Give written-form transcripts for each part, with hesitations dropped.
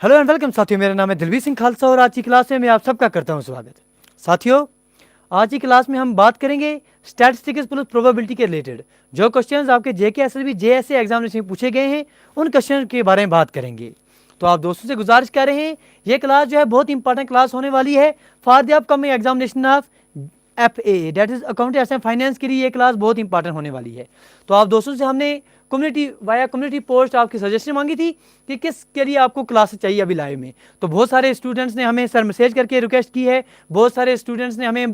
Hello and welcome साथियों, मेरा नाम है दिलवीर सिंह खालसा और आज की क्लास में मैं आप सबका करता हूं स्वागत। साथियों, आज की क्लास में हम बात करेंगे स्टैटिस्टिक्स प्लस प्रोबेबिलिटी के रिलेटेड। जो क्वेश्चंस आपके जेके एसएसबी जेएसए एग्जामिनेशन में पूछे गए हैं उन क्वेश्चन के बारे में बात करेंगे। तो आप दोस्तों से गुजारिश कर रहे हैं, ये क्लास जो है बहुत इंपॉर्टेंट क्लास होने वाली है for the upcoming examination of FAA, that is accounting and finance के लिए ये क्लास बहुत इंपॉर्टेंट होने वाली है। तो आप दोस्तों से हमने कम्युनिटी पोस्ट आपकी सजेशन मांगी थी कि किस के लिए आपको क्लास चाहिए अभी लाइव में। तो बहुत सारे स्टूडेंट्स ने हमें सर मैसेज करके रिक्वेस्ट की है, बहुत सारे स्टूडेंट्स ने हमें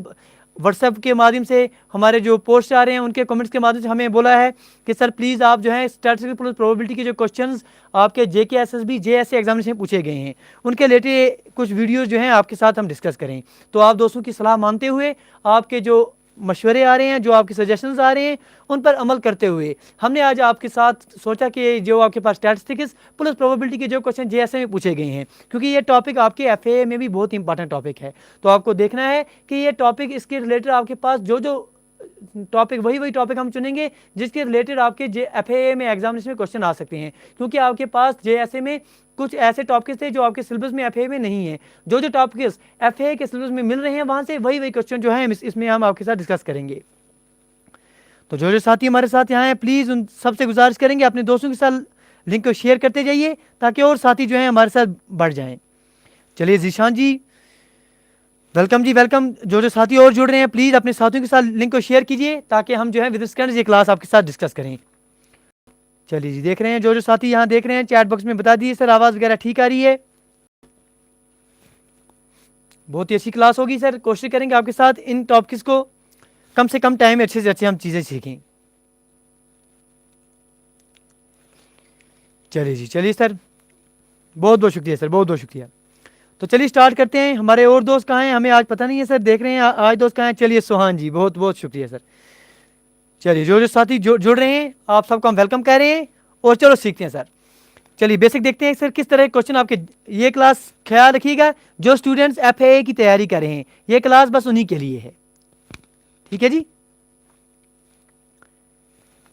व्हाट्सएप के माध्यम से हमारे जो पोस्ट आ रहे हैं उनके कमेंट्स के माध्यम से हमें बोला है कि सर प्लीज़ आप जो है स्टैटिस्टिकल प्रोबेबिलिटी के जो क्वेश्चंस आपके जेके एसएसबी जेएसए एग्जामिनेशन में पूछे गए हैं उनके रिलेटेड कुछ वीडियोस जो हैं आपके साथ हम डिस्कस करें। तो आप दोस्तों की सलाह मानते हुए, आपके जो मशवरे आ रहे हैं, जो आपके सजेशंस आ रहे हैं, उन पर अमल करते हुए हमने आज आपके साथ सोचा कि जो आपके पास स्टैटिस्टिक्स प्लस प्रोबेबिलिटी के जो क्वेश्चन जेएसए में पूछे गए हैं, क्योंकि ये टॉपिक आपके एफएए में भी बहुत इंपॉर्टेंट टॉपिक है, तो आपको देखना है कि ये टॉपिक इसके रिलेटेड आपके पास जो टॉपिक वही टॉपिक हम चुनेंगे जिसके रिलेटेड आपके एफएए में एग्जामिनेशन में क्वेश्चन आ सकते हैं। क्योंकि आपके पास जेएसए में कुछ ऐसे टॉपिक्स थे जो आपके सिलेबस में एफए में नहीं है। जो टॉपिक्स एफए के सिलेबस में मिल रहे हैं वहां से वही क्वेश्चन जो है इसमें हम आपके साथ डिस्कस करेंगे। तो जो साथी हमारे साथ यहाँ हैं, प्लीज़ उन सबसे गुजारिश करेंगे अपने दोस्तों के साथ लिंक को शेयर करते जाइए ताकि और साथी जो हैं हमारे साथ बढ़ जाएं। चलिए जीशान जी, वेलकम जी, वेलकम। जो साथी और जुड़ रहे हैं प्लीज़ अपने साथियों के साथ लिंक को शेयर कीजिए ताकि हम जो है विद सेकंड्स ये क्लास आपके साथ डिस्कस करें। चलिए जी, देख रहे हैं जो साथी यहाँ देख रहे हैं चैट बॉक्स में बता दीजिए सर आवाज़ वगैरह ठीक आ रही है। बहुत ही अच्छी क्लास होगी सर, कोशिश करेंगे आपके साथ इन टॉपिक्स को कम से कम टाइम में अच्छे से अच्छे हम चीज़ें सीखें। चलिए जी, चलिए सर, बहुत बहुत शुक्रिया सर, बहुत बहुत शुक्रिया। तो चलिए स्टार्ट करते हैं। हमारे और दोस्त कहाँ हैं हमें आज पता नहीं है सर, देख रहे हैं आज दोस्त कहाँ हैं। चलिए सोहान जी, बहुत बहुत शुक्रिया सर। चलिए जो साथी जुड़ रहे हैं आप सबको हम वेलकम कह रहे हैं और चलो सीखते हैं सर। चलिए बेसिक देखते हैं सर किस तरह के क्वेश्चन आपके ये क्लास, ख्याल रखिएगा जो स्टूडेंट्स एफएए की तैयारी कर रहे हैं ये क्लास बस उन्हीं के लिए है, ठीक है जी।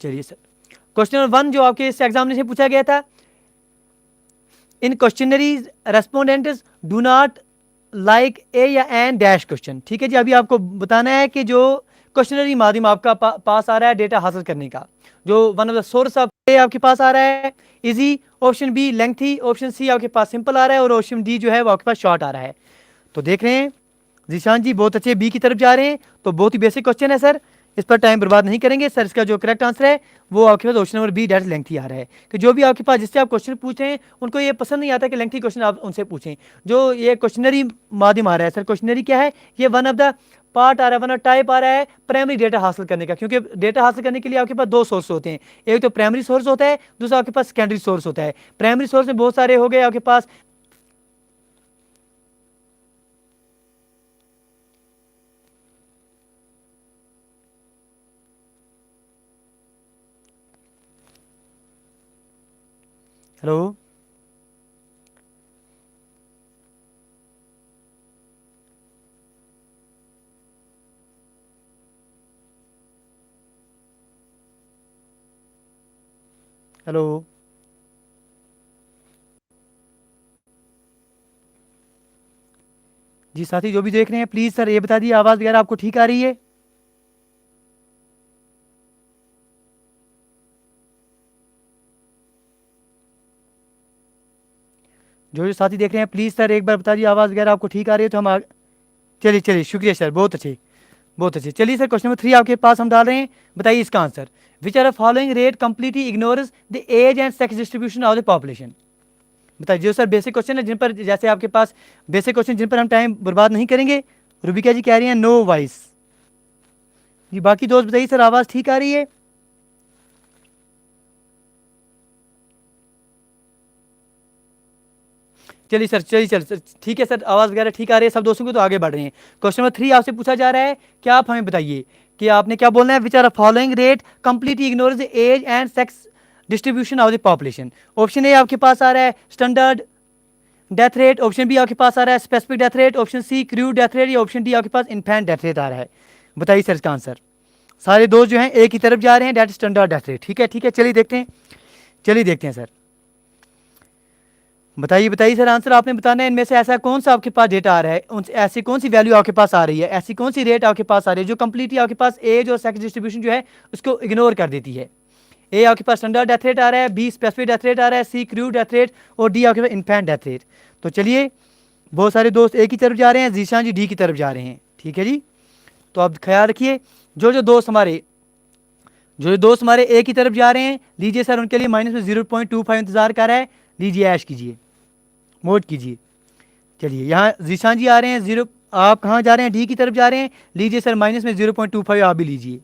चलिए सर, क्वेश्चन नंबर 1 जो आपके इस एग्जामिनेशन पूछा गया था, in questionnaires respondents do not like A या एन डैश क्वेश्चन, ठीक है जी। अभी आपको बताना है कि जो क्वेश्चनरी माध्यम आपका पास आ रहा है डेटा हासिल करने का, जो one of the source of A आपके पास आ रहा है easy, option B lengthy, option C आपके पास सिंपल आ रहा है और ऑप्शन डी जो है वो आपके पास शॉर्ट आ रहा है। तो देख रहे हैं जीशान जी, बहुत अच्छे बी की तरफ जा रहे हैं। तो बहुत ही बेसिक क्वेश्चन है सर, इस पर टाइम बर्बाद नहीं करेंगे सर। इसका जो करेक्ट आंसर है वो आपके पास option number B that lengthy आ रहा है कि जो भी आपके पास जिससे आप क्वेश्चन पूछ रहे हैं उनको ये पसंद नहीं आता कि लेंथी क्वेश्चन आप उनसे पूछें। जो ये क्वेश्चनरी माध्यम आ रहा है सर, क्वेश्चनरी क्या है, ये वन ऑफ द पार्ट आ रहा है, वन ऑफ टाइप आ रहा है प्राइमरी डेटा हासिल करने का। क्योंकि डेटा हासिल करने के लिए आपके पास दो सोर्स होते हैं, एक तो प्राइमरी सोर्स होता है, दूसरा आपके पास सेकेंडरी सोर्स होता है। प्राइमरी सोर्स में बहुत सारे हो गए आपके पास, हेलो हेलो, जी साथी जो भी देख रहे हैं प्लीज सर ये बता दिए आवाज वगैरह आपको ठीक आ रही है। जो साथी देख रहे हैं प्लीज सर एक बार बता दिए आवाज वगैरह आपको ठीक आ रही है तो हम चलिए चलिए शुक्रिया सर, बहुत अच्छे बहुत अच्छे। चलिए सर क्वेश्चन नंबर 3 आपके पास हम डाल रहे हैं, बताइए इसका answer. Which are following rate completely ignores the age and sex distribution of the population. बताइए जो सर बेसिक क्वेश्चन है जिन पर, जैसे आपके पास बेसिक क्वेश्चन जिन पर हम टाइम बर्बाद नहीं करेंगे। रूबिका जी कह रही हैं नो वॉइस जी, बाकी दोस्त बताइए सर आवाज़ ठीक आ रही है। चलिए सर, चलिए चल सर, ठीक है सर, आवाज़ वगैरह ठीक आ रही है सब दोस्तों को, तो आगे बढ़ रहे हैं। क्वेश्चन नंबर 3 आपसे पूछा जा रहा है, क्या आप हमें बताइए कि आपने क्या बोलना है। Which are following rate completely ignores the age and sex distribution of the population. Option A आपके पास आ रहा है standard death rate, option B आपके पास आ रहा है specific death rate, option C crude death rate, या ऑप्शन डी आपके पास इन्फेंट डेथ रेट आ रहा है। बताइए सर इसका आंसर। सारे दोस्त जो हैं एक ही तरफ जा रहे हैं, डेट स्टैंडर्ड डेथ रेट, ठीक है ठीक है। चलिए देखते हैं, चलिए देखते हैं सर। बताइए बताइए सर, आंसर आपने बताना है। इनमें से ऐसा कौन सा आपके पास डेटा आ रहा है, ऐसी कौन सी वैल्यू आपके पास आ रही है, ऐसी कौन सी रेट आपके पास आ रही है जो कंप्लीटली आपके पास एज और सेक्स डिस्ट्रीब्यूशन जो है उसको इग्नोर कर देती है। ए आपके पास स्टैंडर्ड डेथ रेट आ रहा है, बी स्पेसिफिक डेथ रेट आ रहा है, सी क्रूड डेथ रेट, और डी आपके पास इन्फेंट डेथ रेट। तो चलिए, बहुत सारे दोस्त ए की तरफ जा रहे हैं, जीशान जी डी की तरफ जा रहे हैं। ठीक है जी, तो आप ख्याल रखिए, जो दोस्त हमारे ए की तरफ जा रहे हैं, लीजिए सर उनके लिए माइनस में 0.25 इंतजार कर रहा है, लीजिए ऐश कीजिए, मोड कीजिए। चलिए यहाँ जीशान जी आ रहे हैं, जीरो, आप कहाँ जा रहे हैं, डी की तरफ जा रहे हैं, लीजिए सर माइनस में 0.25 आप भी लीजिए।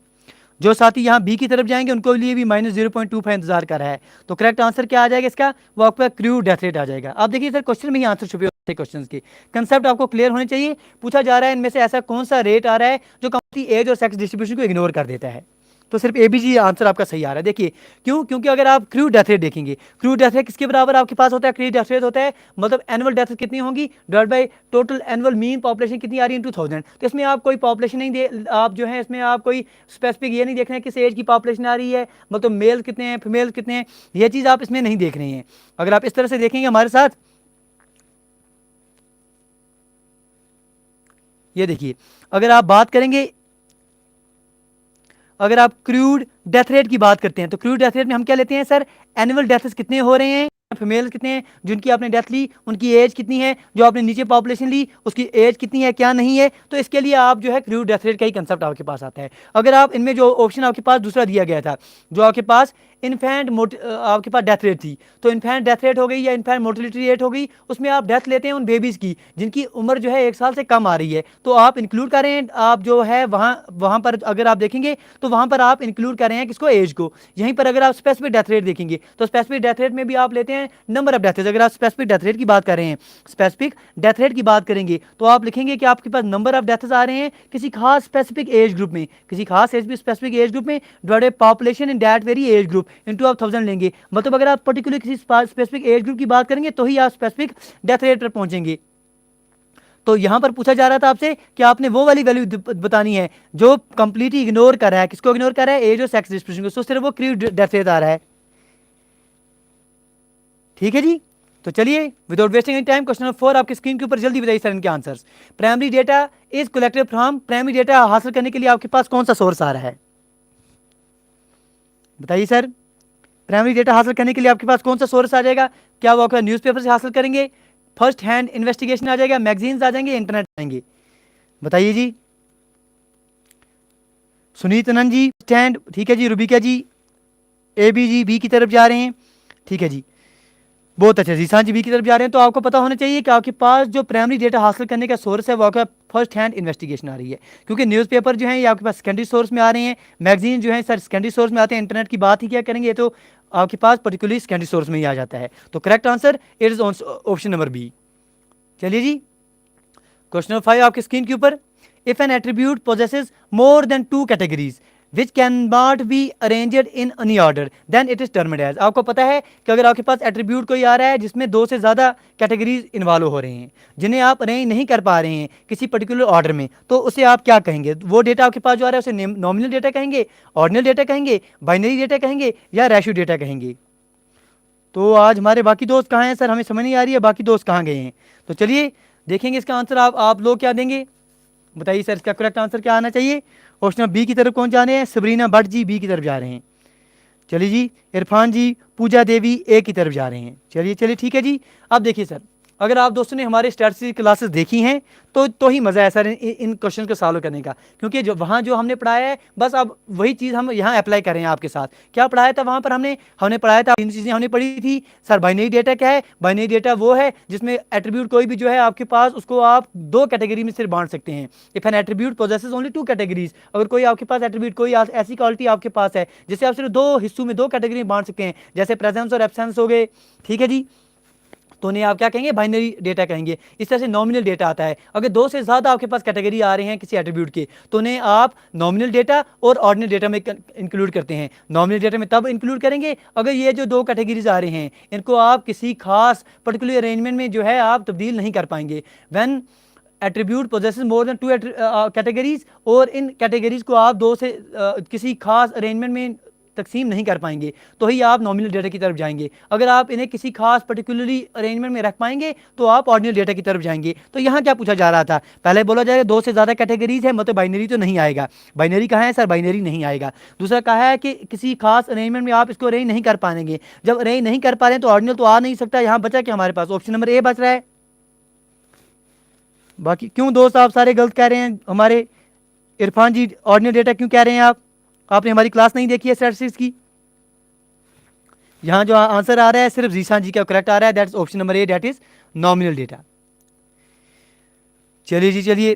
जो साथी यहाँ बी की तरफ जाएंगे उनको लिए भी माइनस 0.25 इंतजार कर रहा है। तो करेक्ट आंसर क्या आ जाएगा इसका, वो आपका क्रूड डेथ रेट आ जाएगा। आप देखिए सर, क्वेश्चन में ही आंसर छुपे होते हैं, क्वेश्चन के कंसेप्ट आपको क्लियर होने चाहिए। पूछा जा रहा है इनमें से ऐसा कौन सा रेट आ रहा है जो कंपनी एज और सेक्स डिस्ट्रीब्यूशन को इग्नोर कर देता है। तो सिर्फ एबीजी आंसर आपका सही आ रहा है। देखिए क्यों, क्योंकि अगर आप क्रूड डेथ रेट देखेंगे, क्रूड डेथ रेट किसके बराबर आपके पास होता है, क्रूड डेथ रेट होता है मतलब एनुअल डेथ कितनी होगी divide by total annual mean population कितनी आ रही है इन 2000। तो इसमें आप कोई पॉपुलेशन नहीं दे, आप जो है इसमें आप कोई स्पेसिफिक ये नहीं देख रहे हैं किस एज की पॉपुलेशन आ रही है, मतलब मेल कितने हैं फीमेल कितने हैं, ये चीज़ आप इसमें नहीं देख रहे हैं। अगर आप इस तरह से देखेंगे हमारे साथ, ये देखिए, अगर आप बात करेंगे, अगर आप क्रूड डेथ रेट की बात करते हैं तो क्रूड डेथ रेट में हम क्या लेते हैं सर, एनुअल डेथ्स कितने हो रहे हैं, फीमेल कितने हैं जिनकी आपने डेथ ली, उनकी एज कितनी है, जो आपने नीचे पॉपुलेशन ली उसकी एज कितनी है क्या नहीं है। तो इसके लिए आप जो है क्रूड डेथ रेट का ही कंसेप्ट आपके पास आता है। अगर आप इनमें जो ऑप्शन आपके पास दूसरा दिया गया था, जो आपके पास इन्फेंट आपके पास डेथ रेट थी, तो इन्फेंट डेथ रेट हो गई या इन्फेंट मोर्टिलिटी रेट हो गई, उसमें आप डेथ लेते हैं उन बेबीज़ की जिनकी उम्र जो है 1 साल से कम आ रही है, तो आप इंक्लूड कर रहे हैं, आप जो है वहाँ पर अगर आप देखेंगे तो वहाँ पर आप इंक्लूड कर रहे हैं किसको, एज को। यहीं पर अगर आप स्पेसिफिक डेथ रेट देखेंगे तो स्पेसिफिक डेथ रेट में भी आप लेते हैं नंबर ऑफ डेथ्स। अगर आप स्पेसिफिक डेथ रेट की बात कर रहे हैं, स्पेसिफिक डेथ रेट की बात करेंगे तो आप लिखेंगे कि आपके पास नंबर ऑफ डेथ्स आ रहे हैं किसी खास स्पेसिफिक एज ग्रुप में, किसी खास एज स्पेसिफिक एज ग्रुप में divided population in that very age group into आप 1000 लेंगे। मतलब अगर आप पर्टिकुलर किसी स्पेसिफिक एज ग्रुप की बात करेंगे तो ही आप स्पेसिफिक डेथ रेट पर पहुंचेंगे। तो यहां पर पूछा जा रहा था आपसे कि आपने वो वाली वैल्यू बतानी है जो कंप्लीटली इग्नोर कर रहा है, किसको इग्नोर कर रहा है, एज और सेक्स डिस्ट्रीब्यूशन को, तो सिर्फ वो क्रूड डेथ रेट आ रहा है। ठीक है जी, तो चलिए without wasting any time question number 4 आपकी स्क्रीन के ऊपर, जल्दी बताइए सर इनके answers. Primary data is collected from, primary data हासिल करने के लिए आपके पास कौन सा सोर्स आ रहा है, बताइए सर। प्राइमरी डेटा हासिल करने के लिए आपके पास कौन सा सोर्स आ जाएगा, क्या वो आपका न्यूज़पेपर से हासिल करेंगे, फर्स्ट हैंड इन्वेस्टिगेशन आ जाएगा, मैगजीन्स आ जाएंगे, इंटरनेट आएंगे, बताइए जी। सुनीत आनंद जी स्टैंड, ठीक है जी। रुबिका जी ए बी जी बी की तरफ जा रहे हैं, ठीक है जी, बहुत अच्छा। जीशान जी बी की तरफ जा रहे हैं। तो आपको पता होना चाहिए कि आपके पास जो प्राइमरी डेटा हासिल करने का सोर्स है वो आपका फर्स्ट हैंड इन्वेस्टिगेशन आ रही है, क्योंकि न्यूज़पेपर जो है ये आपके पास सेकेंडरी सोर्स में आ रहे हैं, मैगजीन जो है सर सेकेंडरी सोर्स में आते हैं, इंटरनेट की बात ही क्या करेंगे, तो आपके पास पर्टिकुलरली सेकेंडरी सोर्स में ही आ जाता है। तो correct answer it is option number B. चलिए जी, क्वेश्चन नंबर 5 आपकी स्क्रीन के ऊपर। If an attribute possesses more than 2 categories which can not be arranged in any order then it is termed as. आपको पता है कि अगर आपके पास एट्रीब्यूट कोई आ रहा है जिसमें 2 से ज़्यादा कैटेगरीज इन्वॉल्व हो रहे हैं, जिन्हें आप अरेंज नहीं कर पा रहे हैं किसी पर्टिकुलर ऑर्डर में, तो उसे आप क्या कहेंगे, वो डेटा आपके पास जो आ रहा है उसे नॉमिनल डेटा कहेंगे, ऑर्डिनल डेटा कहेंगे, बाइनरी डेटा कहेंगे, या रेशियो डेटा कहेंगे। तो आज हमारे बाकी दोस्त कहाँ हैं सर, हमें समझ नहीं आ रही है बाकी दोस्त कहाँ गए हैं। तो चलिए देखेंगे इसका आंसर आप लोग क्या देंगे, बताइए सर इसका करेक्ट आंसर क्या आना चाहिए। ऑप्शन बी की तरफ कौन जा रहे हैं, सबरीना भट्ट जी बी की तरफ जा रहे हैं। चलिए जी, इरफान जी पूजा देवी ए की तरफ जा रहे हैं। चलिए चलिए ठीक है जी। अब देखिए सर, अगर आप दोस्तों ने हमारे स्ट्रैटेजी क्लासेस देखी हैं तो ही मज़ा है सर इन क्वेश्चन को सॉल्व करने का, क्योंकि जो वहाँ जो हमने पढ़ाया है बस अब वही चीज़ हम यहाँ अप्लाई कर रहे हैं आपके साथ। क्या पढ़ाया था वहाँ पर, हमने पढ़ाया था, इन चीज़ें हमने पढ़ी थी सर। बाइनरी डेटा क्या है, बाइनरी डेटा वो है जिसमें एट्रीब्यूट कोई भी जो है आपके पास उसको आप 2 कैटेगरी में सिर्फ बांट सकते हैं। If an attribute possesses only 2 categories, अगर कोई आपके पास एट्रीब्यूट कोई ऐसी क्वालिटी आपके पास है जिसे आप सिर्फ 2 हिस्सों में 2 कैटेगरी में बांट सकते हैं, जैसे प्रेजेंस और एब्सेंस हो गए, ठीक है जी, तो उन्हें आप क्या कहेंगे, बाइनरी डेटा कहेंगे। इस तरह से नॉमिनल डेटा आता है, अगर 2 से ज़्यादा आपके पास कैटेगरी आ रहे हैं किसी एट्रीब्यूट के, तो उन्हें आप नॉमिनल डेटा और ऑर्डिनल डेटा में इंक्लूड करते हैं। नॉमिनल डेटा में तब इंक्लूड करेंगे अगर ये जो 2 कैटेगरीज आ रहे हैं इनको आप किसी खास पर्टिकुलर अरेंजमेंट में जो है आप तब्दील नहीं कर पाएंगे। When attribute possesses more than 2 categories, और इन कैटेगरीज को आप 2 से किसी खास अरेंजमेंट में तकसीम नहीं कर पाएंगे तो ही आप नॉमिनल डेटा की तरफ जाएंगे। अगर आप इन्हें किसी खास पर्टिकुलरली अरेंजमेंट में रख पाएंगे तो आप ऑर्डिनल डेटा की तरफ जाएंगे। तो यहाँ क्या पूछा जा रहा था, पहले बोला जाएगा 2 से ज़्यादा कैटेगरीज है, मतलब बाइनरी तो नहीं आएगा। बाइनरी कहाँ है सर, बाइनरी नहीं आएगा। दूसरा कहा है कि किसी खास अरेंजमेंट में आप इसको अरेंज नहीं कर पाएंगे। जब अरेंज नहीं कर पा रहे हैं तो ऑर्डिनल तो आ नहीं सकता। यहाँ बचा क्या हमारे पास, ऑप्शन नंबर ए बच रहा है। बाकी क्यों दोस्त आप सारे गलत कह रहे हैं, हमारे इरफान जी ऑर्डिनल डेटा क्यों कह रहे हैं आप, आपने हमारी क्लास नहीं देखी है स्टैटिस्टिक्स की। यहाँ जो आंसर आ रहा है सिर्फ जीशान जी का करेक्ट आ रहा है, that is option number A, that is nominal data. चलिए जी चलिए,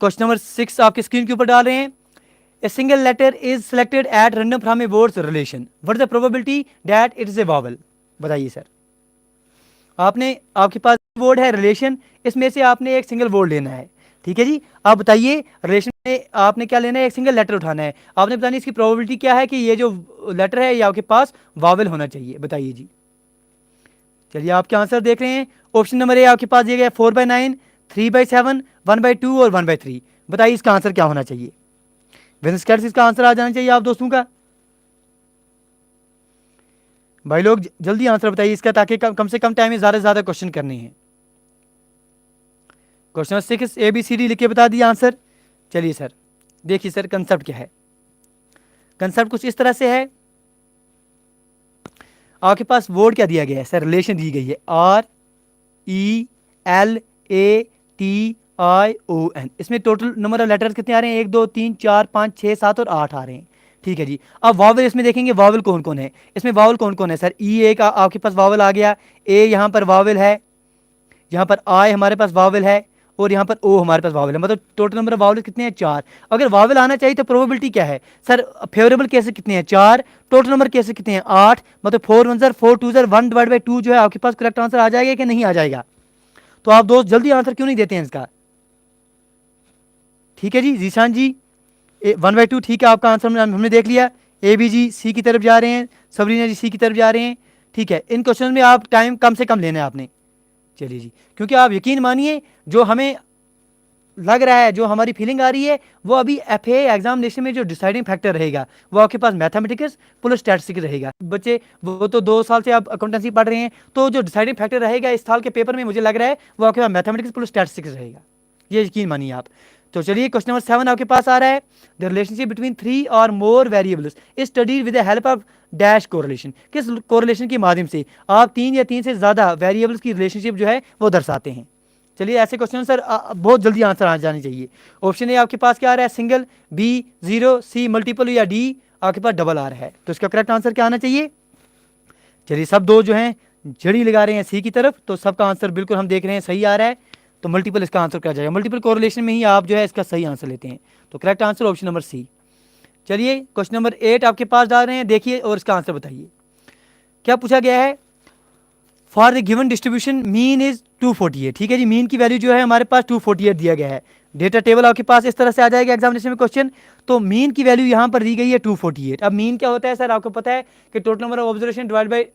क्वेश्चन नंबर 6 आपके स्क्रीन के ऊपर डाल रहे हैं। A single letter is selected at random from a words relation, what is the probability that it is a vowel. बताइए सर, आपने आपके पास वर्ड है रिलेशन, इसमें से आपने एक सिंगल वर्ड लेना है, ठीक है जी। आप बताइए रिलेशन में आपने क्या लेना है, एक सिंगल लेटर उठाना है, आपने बतानी इसकी प्रोबेबिलिटी क्या है कि ये जो लेटर है ये आपके पास वावल होना चाहिए। बताइए जी। चलिए आपके आंसर देख रहे हैं, ऑप्शन नंबर ए आपके पास दिया गया 4/9, 3/7, 1/2 और 1/3। बताइए इसका आंसर क्या होना चाहिए। विंस्कर्स इसका आंसर आ जाना चाहिए आप दोस्तों का। भाई लोग जल्दी आंसर बताइए इसका, ताकि कम से कम टाइम में ज़्यादा से ज़्यादा क्वेश्चन करने हैं। क्वेश्चन 6 ABCD लिख के बता दिए आंसर। चलिए सर देखिए सर कंसेप्ट क्या है। कंसेप्ट कुछ इस तरह से है, आपके पास वर्ड क्या दिया गया है सर, रिलेशन दी गई है RELATION। इसमें टोटल नंबर ऑफ लेटर्स कितने आ रहे हैं, 1 2 3 4 5 6 7 और 8 आ रहे हैं, ठीक है जी। अब वावल इसमें देखेंगे, वावल कौन कौन है इसमें, वावल कौन कौन है सर, E का आपके पास वावल आ गया, ए यहाँ पर वावल है, यहाँ पर आई हमारे पास वावल है और यहाँ पर ओ हमारे पास वावल है, मतलब टोटल नंबर ऑफ वावल कितने हैं 4। अगर वावल आना चाहिए तो प्रोबेबिलिटी क्या है सर, फेवरेबल केसेस कितने हैं 4, टोटल नंबर केसेस कितने हैं 8, मतलब 4 1 ज़र 4 2 ज़र 1/2 जो है आपके पास करेक्ट आंसर आ जाएगा कि नहीं आ जाएगा। तो आप दोस्त जल्दी आंसर क्यों नहीं देते हैं इसका, ठीक है जी। जीशान जी 1/2 ठीक है, आपका आंसर हमने देख लिया। AB जी सी की तरफ जा रहे हैं, सबरीना जी सी की तरफ जा रहे हैं, ठीक है। इन क्वेश्चन में आप टाइम कम से कम लेना है आपने। चलिए जी, क्योंकि आप यकीन मानिए जो हमें लग रहा है, जो हमारी फीलिंग आ रही है, वो अभी FA एग्जामिनेशन में जो डिसाइडिंग फैक्टर रहेगा वो आपके पास मैथमेटिक्स प्लस स्टैटिस्टिक्स रहेगा। बच्चे वो तो 2 साल से आप अकाउंटेंसी पढ़ रहे हैं, तो जो डिसाइडिंग फैक्टर रहेगा इस साल के पेपर में मुझे लग रहा है वो आपके पास मैथमेटिक्स प्लस स्टैटिस्टिक्स रहेगा, ये यकीन मानिए आप। तो चलिए क्वेश्चन नंबर 7 आपके पास आ रहा है, द रिलेशनशिप बिटवीन 3 और मोर variables is studied with the help of dash correlation. किस कोरिलेशन के माध्यम से आप 3 या 3 से ज़्यादा वेरिएबल्स की रिलेशनशिप जो है वो दर्शाते हैं। चलिए ऐसे क्वेश्चन सर बहुत जल्दी आंसर आ जाने चाहिए। ऑप्शन ए आपके पास क्या आ रहा है, सिंगल, B 0, C मल्टीपल या D आपके पास डबल आ रहा है, तो इसका करेक्ट आंसर क्या आना चाहिए। चलिए सब दो जो हैं जड़ी लगा रहे हैं C की तरफ, तो सबका आंसर बिल्कुल हम देख रहे हैं सही आ रहा है, तो मल्टीपल इसका आंसर क्या जाएगा, मल्टीपल कोरिलेशन में ही आप जो है इसका सही आंसर लेते हैं, तो correct answer option number C। चलिए क्वेश्चन नंबर 8 आपके पास डाल रहे हैं, देखिए और इसका आंसर बताइए। क्या पूछा गया है, for the given distribution mean is 248, ठीक है जी। मीन की वैल्यू जो है हमारे पास 248 दिया गया है। डेटा टेबल आपके पास इस तरह से आ जाएगा एग्जामिनेशन में क्वेश्चन, तो मीन की वैल्यू यहाँ पर दी गई है 248। अब मीन क्या होता है सर, आपको पता है कि total number of observation divide by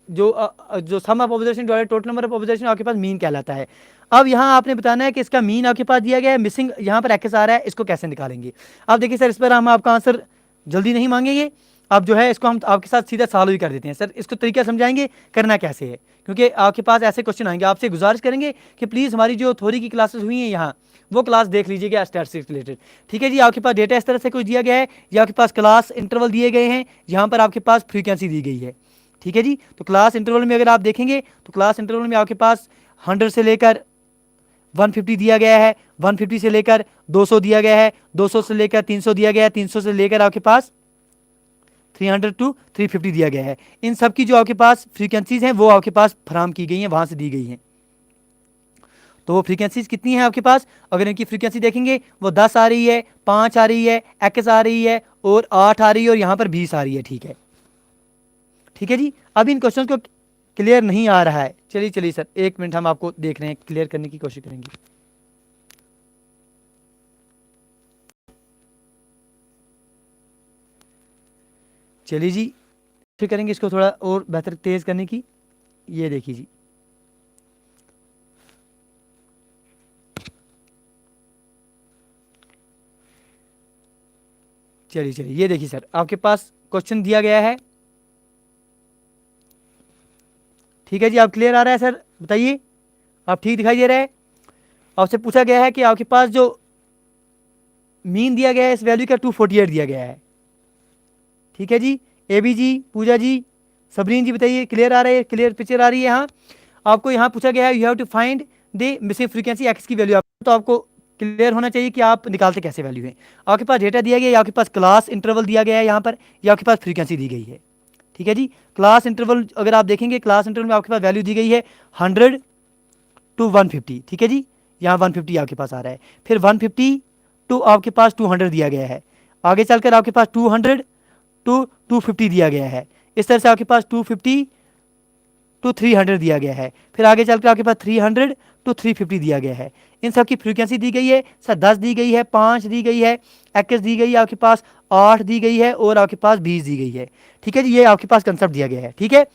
जो sum of observation divide total number of observation आपके पास मीन कहलाता है। अब यहाँ आपने बताना है कि इसका मीन आपके पास दिया गया है, मिसिंग यहाँ पर एक्स आ रहा है, इसको कैसे निकालेंगे। अब देखिए सर इस पर हम आपका आंसर जल्दी नहीं मांगेंगे, अब जो है इसको हम आपके साथ सीधा सॉल्व ही कर देते हैं। सर इसको तरीका समझाएंगे करना कैसे है, क्योंकि आपके पास ऐसे क्वेश्चन आएंगे। आपसे गुजारिश करेंगे कि प्लीज़ हमारी जो थ्योरी की क्लासेस हुई हैं यहाँ वो क्लास देख लीजिएगा स्टैटिस्टिक्स रिलेटेड, ठीक है जी। आपके पास डेटा इस तरह से कुछ दिया गया है, ये आपके पास क्लास इंटरवल दिए गए हैं, यहाँ पर आपके पास फ्रीक्वेंसी दी गई है, ठीक है जी। तो क्लास इंटरवल में अगर आप देखेंगे तो क्लास इंटरवल में आपके पास 100 से लेकर 150 दिया गया है, 150 से लेकर 200 दिया गया है, 200 से लेकर 300 दिया गया है, 300 से लेकर आपके पास 300 to 350 दिया गया है। इन सब की जो आपके पास फ्रीक्वेंसीज हैं वो आपके पास फराम की गई हैं, वहां से दी गई हैं। तो वो फ्रीक्वेंसीज कितनी हैं आपके पास, अगर इनकी फ्रीक्वेंसी देखेंगे वो 10 आ रही है, 5 आ रही है, एक्स आ रही है और 8 आ रही है और यहाँ पर 20 आ रही है, ठीक है, ठीक है जी। अब इन क्वेश्चन को क्लियर नहीं आ रहा है, चलिए चलिए सर 1 मिनट हम आपको देख रहे हैं, क्लियर करने की कोशिश करेंगे। चलिए जी फिर करेंगे इसको थोड़ा और बेहतर तेज करने की। ये देखिए जी, चलिए चलिए ये देखिए सर आपके पास क्वेश्चन दिया गया है। ठीक है जी, आप क्लियर आ रहा है सर, बताइए आप ठीक दिखाई दे रहा है। आपसे पूछा गया है कि आपके पास जो मीन दिया गया है इस वैल्यू का 248 दिया गया है। ठीक है जी, ए बी जी, पूजा जी, सबरीन जी, बताइए क्लियर आ रहा है, क्लियर पिक्चर आ रही है। यहाँ आपको यहाँ पूछा गया है you have to find the missing frequency X की वैल्यू, तो आपको क्लियर होना चाहिए कि आप निकालते कैसे वैल्यू है। आपके पास डेटा दिया गया है, आपके पास क्लास इंटरवल दिया गया है यहाँ पर, या आपके पास फ्रीक्वेंसी दी गई है। ठीक है जी, क्लास इंटरवल अगर आप देखेंगे, क्लास इंटरवल में आपके पास वैल्यू दी गई है 100 टू 150। ठीक है जी, यहाँ 150 आपके पास आ रहा है, फिर 150 टू आपके पास 200 दिया गया है, आगे चलकर आपके पास 200 टू 250 दिया गया है, इस तरह से आपके पास 250 टू 300 दिया गया है, फिर आगे चलकर आपके पास 300 टू 350 दिया गया है। इन सब की फ्रीक्वेंसी दी गई है सर, 10 दी गई है, 5 दी गई है, 21 दी गई है, आपके पास 8 दी गई है, और आपके पास 20 दी गई है। ठीक है जी, ये आपके पास कंसेप्ट दिया गया है। ठीक है,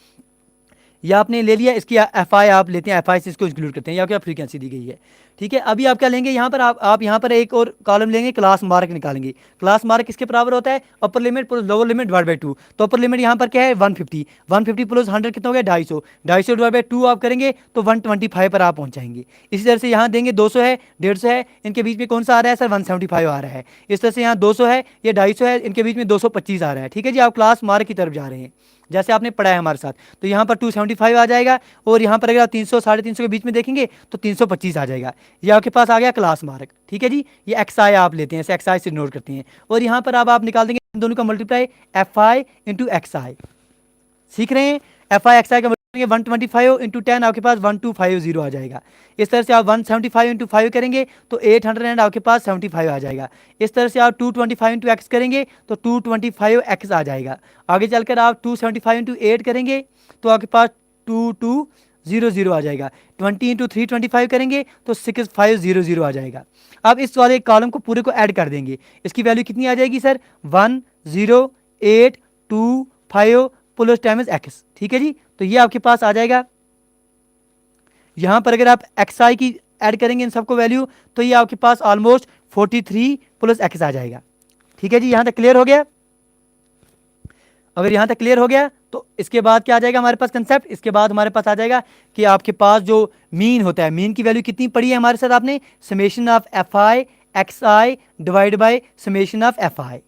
या आपने ले लिया, इसकी एफ आई आप लेते हैं, एफ आई से इसको इंक्लूड करते हैं, या क्या फ्रीक्वेंसी दी गई है। ठीक है, अभी आप क्या लेंगे यहाँ पर, आप यहाँ पर एक और कॉलम लेंगे, क्लास मार्क निकालेंगे। क्लास मार्क किसके बराबर होता है, upper limit plus lower limit divide by 2। तो अपर लिमिट यहाँ पर क्या है 150, 150 प्लस 100 कितना हो गया 250, 250 डिवाइड बाई 2 आप करेंगे तो 125 पर आप पहुँच जाएंगे। इसी तरह से यहाँ देंगे 200 है, 150 है, इनके बीच में कौन सा आ रहा है सर 175 आ रहा है। इस तरह से यहाँ 200 है, ये 250 है, इनके बीच में 225 आ रहा है। ठीक है जी, आप क्लास मार्क की तरफ जा रहे हैं जैसे आपने पढ़ा है हमारे साथ। तो यहाँ पर 275 आ जाएगा, और यहाँ पर अगर आप 300 350 के बीच में देखेंगे तो 325 आ जाएगा। ये आपके पास आ गया क्लास मार्क। ठीक है जी, ये एक्स आई आप लेते हैं, ऐसे एक्स आई से नोट करते हैं, और यहाँ पर अब आप निकाल देंगे दोनों का multiply F I into X I. सीख रहे हैं, एफ आई एक्स आई का 125 इंटू 10 आपके पास 1250 आ जाएगा। इस तरह से आप 175 इंटू 5 करेंगे तो 800 एंड आपके पास 75 आ जाएगा। इस तरह से आप 225 इंटू एक्स करेंगे तो 225 एक्स आ जाएगा। आगे चलकर आप 275 इंटू 8 करेंगे तो आपके पास 2200 आ जाएगा। 20 इंटू 325 करेंगे तो 6500 आ जाएगा। अब इस वाले कॉलम को पूरे को ऐड कर देंगे, इसकी वैल्यू कितनी आ जाएगी सर 10825 प्लस टाइम्स एक्स। ठीक है जी, तो ये आपके पास आ जाएगा। यहां पर अगर आप एक्स आई की ऐड करेंगे इन सबको वैल्यू, तो ये आपके पास ऑलमोस्ट 43 प्लस एक्स आ जाएगा। ठीक है जी, यहां तक क्लियर हो गया। अगर यहां तक क्लियर हो गया तो इसके बाद क्या आ जाएगा हमारे पास कंसेप्ट, इसके बाद हमारे पास आ जाएगा कि आपके पास जो मीन होता है, मीन की वैल्यू कितनी पड़ी है हमारे साथ आपने, summation of F I X I divide by summation of F आई।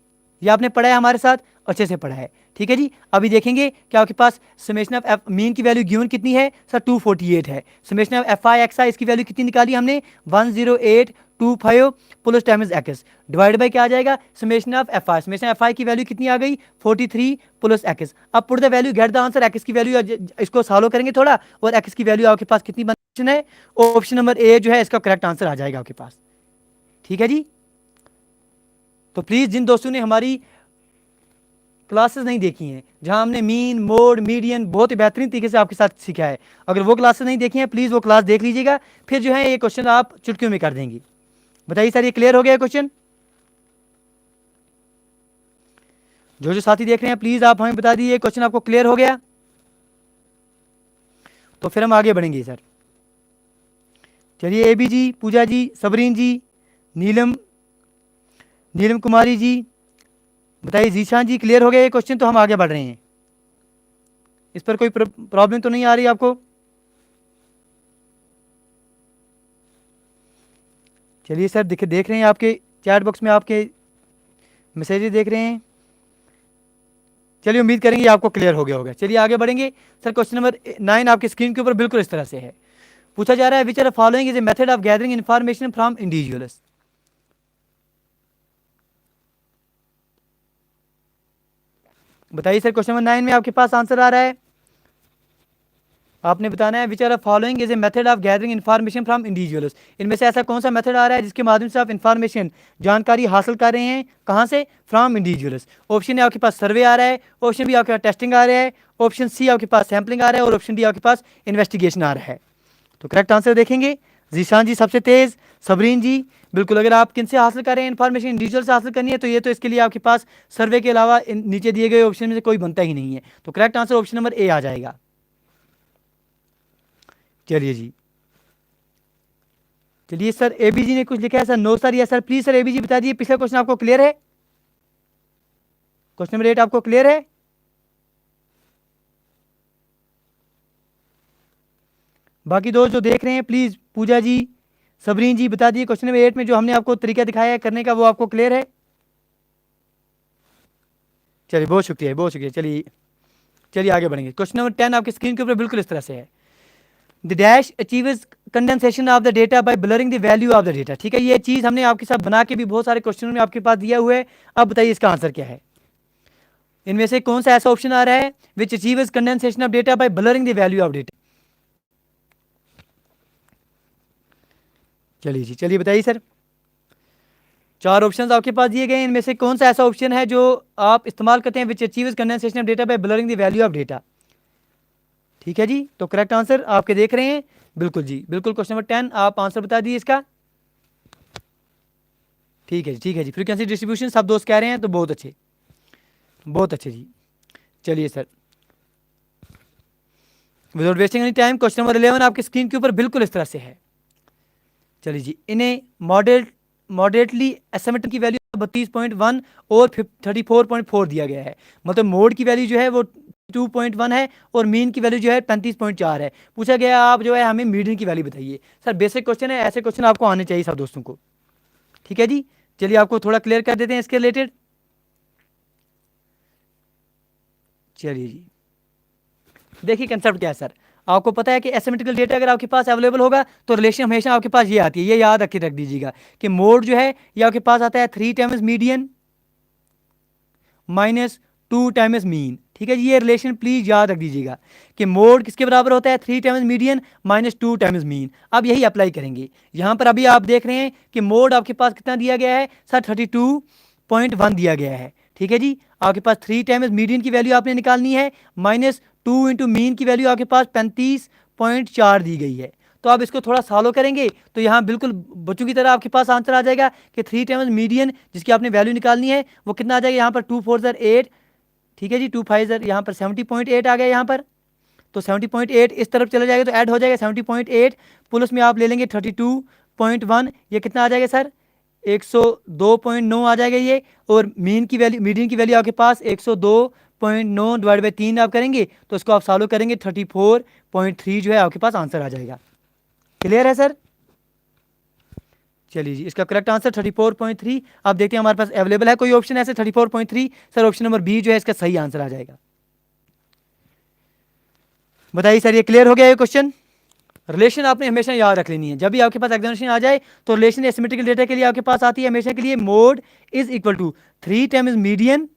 ये आपने पढ़ा है हमारे साथ, अच्छे से पढ़ा है। ठीक है जी, अभी देखेंगे कि आपके पास समेशन ऑफ एफ मीन की वैल्यू गिवन कितनी है सर 248 है। Summation of F I X I इसकी वैल्यू कितनी निकाली हमने 10825 plus times X divide by क्या आ जाएगा summation of F I. Summation F I की वैल्यू कितनी आ गई 43 प्लस एक्स। अब put the value get the answer, X की वैल्यू इसको सॉल्व करेंगे थोड़ा, और एक्स की वैल्यू आपके पास कितनी ऑप्शन है, ऑप्शन नंबर ए जो है इसका करेक्ट आंसर आ जाएगा आपके पास। ठीक है जी, तो प्लीज जिन दोस्तों ने हमारी क्लासेस नहीं देखी हैं जहां हमने मीन मोड मीडियन बहुत ही बेहतरीन तरीके से आपके साथ सीखा है, अगर वो क्लासेस नहीं देखी हैं प्लीज़ वो क्लास देख लीजिएगा, फिर जो है ये क्वेश्चन आप चुटकियों में कर देंगी। बताइए सर ये क्लियर हो गया क्वेश्चन? जो साथी देख रहे हैं प्लीज़ आप हमें बता दीजिए क्वेश्चन आपको क्लियर हो गया, तो फिर हम आगे बढ़ेंगे सर। चलिए ए बी जी, पूजा जी, सबरीन जी, नीलम कुमारी जी, बताइए जीशान जी क्लियर हो गया ये क्वेश्चन, तो हम आगे बढ़ रहे हैं। इस पर कोई प्रॉब्लम तो नहीं आ रही आपको? चलिए सर देख रहे हैं आपके चैट बॉक्स में आपके मैसेजेस देख रहे हैं। चलिए उम्मीद करेंगे आपको क्लियर हो गया होगा। चलिए आगे बढ़ेंगे सर। क्वेश्चन नंबर 9 आपकी स्क्रीन के ऊपर बिल्कुल इस तरह से है। पूछा जा रहा है which are following is a method of gathering information from individuals. बताइए सर क्वेश्चन नंबर 9 में आपके पास आंसर आ रहा है, आपने बताना है which are following is a method of gathering information from individuals. इनमें से ऐसा कौन सा मेथड आ रहा है जिसके माध्यम से आप इन्फॉर्मेशन जानकारी हासिल कर रहे हैं, कहाँ से, फ्रॉम इंडिविजुअल्स। ऑप्शन ए आपके पास सर्वे आ रहा है, ऑप्शन बी आपके पास टेस्टिंग आ रहा है, ऑप्शन सी आपके पास सैम्पलिंग आ रहा है, और ऑप्शन डी आपके पास इन्वेस्टिगेशन आ रहा है। तो करेक्ट आंसर देखेंगे। जीशान जी सबसे तेज, सबरीन जी बिल्कुल। अगर आप किन से हासिल कर रहे हैं इन्फॉर्मेशन, इंडिविजुअल से हासिल करनी है, तो ये तो इसके लिए आपके पास सर्वे के अलावा नीचे दिए गए ऑप्शन में से कोई बनता ही नहीं है। तो correct answer option number A आ जाएगा। चलिए जी, चलिए सर ए बी जी ने कुछ लिखा है sir, no sir, yes sir. Please sir A B ji बता दिए पिछला क्वेश्चन आपको क्लियर है? क्वेश्चन नंबर 8 आपको क्लियर है? बाकी दोस्त जो देख रहे हैं प्लीज, पूजा जी, सबरीन जी, बता दिए क्वेश्चन नंबर 8 में जो हमने आपको तरीका दिखाया है करने का वो आपको क्लियर है? चलिए बहुत शुक्रिया, बहुत शुक्रिया। चलिए चलिए आगे बढ़ेंगे। क्वेश्चन नंबर 10 आपकी स्क्रीन के ऊपर बिल्कुल इस तरह से है। The dash achieves condensation of the data by blurring the value of the data. ठीक है, ये चीज हमने आपके साथ बना के भी बहुत सारे क्वेश्चनों में आपके पास दिया हुआ है। अब बताइए इसका आंसर क्या है? इनमें से कौन सा ऐसा ऑप्शन आ रहा है which achieves condensation of data by blurring the value of data? चलिए जी, चलिए बताइए सर। 4 ऑप्शंस आपके पास दिए गए हैं, इनमें से कौन सा ऐसा ऑप्शन है जो आप इस्तेमाल करते हैं which achieves condensation of data by blurring the value of data? ठीक है जी, तो करेक्ट आंसर आपके देख रहे हैं, बिल्कुल जी बिल्कुल। क्वेश्चन नंबर 10 आप आंसर बता दिए इसका। ठीक है जी, ठीक है जी। फ्रीक्वेंसी डिस्ट्रीब्यूशन सब दोस्त कह रहे हैं, तो बहुत अच्छे, बहुत अच्छे जी। चलिए sir, without wasting any time question number 11 आपकी स्क्रीन के ऊपर बिल्कुल इस तरह से है। चलिए जी, इन्हें मॉडरेटली एसिमेट्रिक की वैल्यू 32.1 और 34.4 दिया गया है। मतलब मोड की वैल्यू जो है वो 2.1 है और मीन की वैल्यू जो है 35.4 है। पूछा गया आप जो है हमें मीडियन की वैल्यू बताइए। सर बेसिक क्वेश्चन है, ऐसे क्वेश्चन आपको आने चाहिए सब दोस्तों को। ठीक है जी, चलिए आपको थोड़ा क्लियर कर देते हैं इसके रिलेटेड। चलिए जी, देखिए कंसेप्ट क्या है सर। आपको पता है कि एसिमेट्रिकल डेटा अगर आपके पास अवेलेबल होगा तो रिलेशन हमेशा आपके पास ये आती है, ये याद रख दीजिएगा कि मोड जो है ये आपके पास आता है 3 times median minus 2 times mean. ठीक है जी, ये रिलेशन प्लीज याद रख दीजिएगा कि मोड किसके बराबर होता है 3 times median minus 2 times mean. अब यही अप्लाई करेंगे यहाँ पर। अभी आप देख रहे हैं कि मोड आपके पास कितना दिया गया है सर, 32.1 दिया गया है। ठीक है जी, आपके पास 3 टाइम्स मीडियन की वैल्यू आपने निकालनी है माइनस 2 इंटू मीन की वैल्यू आपके पास 35.4 दी गई है। तो आप इसको थोड़ा सॉल्व करेंगे तो यहाँ बिल्कुल बच्चों की तरह आपके पास आंसर आ जाएगा कि 3 टाइम्स मीडियन जिसकी आपने वैल्यू निकालनी है वो कितना आ जाएगा यहाँ पर 2 4 ज़र 8। ठीक है जी, 2 5 ज़र यहाँ पर 70.8 आ गया यहाँ पर। तो 70.8 इस तरफ चला जाएगा तो ऐड हो जाएगा 70.8 प्लस में आप ले लेंगे 32.1, ये कितना आ जाएगा सर 102.9 आ जाएगा ये। और मीडियन की वैल्यू आपके पास 102.9 डिवाइड बाई 3 आप करेंगे तो इसको आप सॉल्व करेंगे 34.3 जो है आपके पास आंसर आ जाएगा। क्लियर है सर? चलिए जी, इसका करेक्ट आंसर 34.3। आप देखते हैं हमारे पास अवेलेबल है कोई ऑप्शन ऐसे 34.3? सर ऑप्शन नंबर बी जो है इसका सही आंसर आ जाएगा। बताइए सर, ये क्लियर हो गया ये क्वेश्चन? रिलेशन आपने हमेशा याद रख लेनी है, जब भी आपके पास एग्जामिनेशन आ जाए तो रिलेशन एसिमेट्रिकल डेटा के लिए आपके पास आती है हमेशा के लिए, mode is equal to 3 times median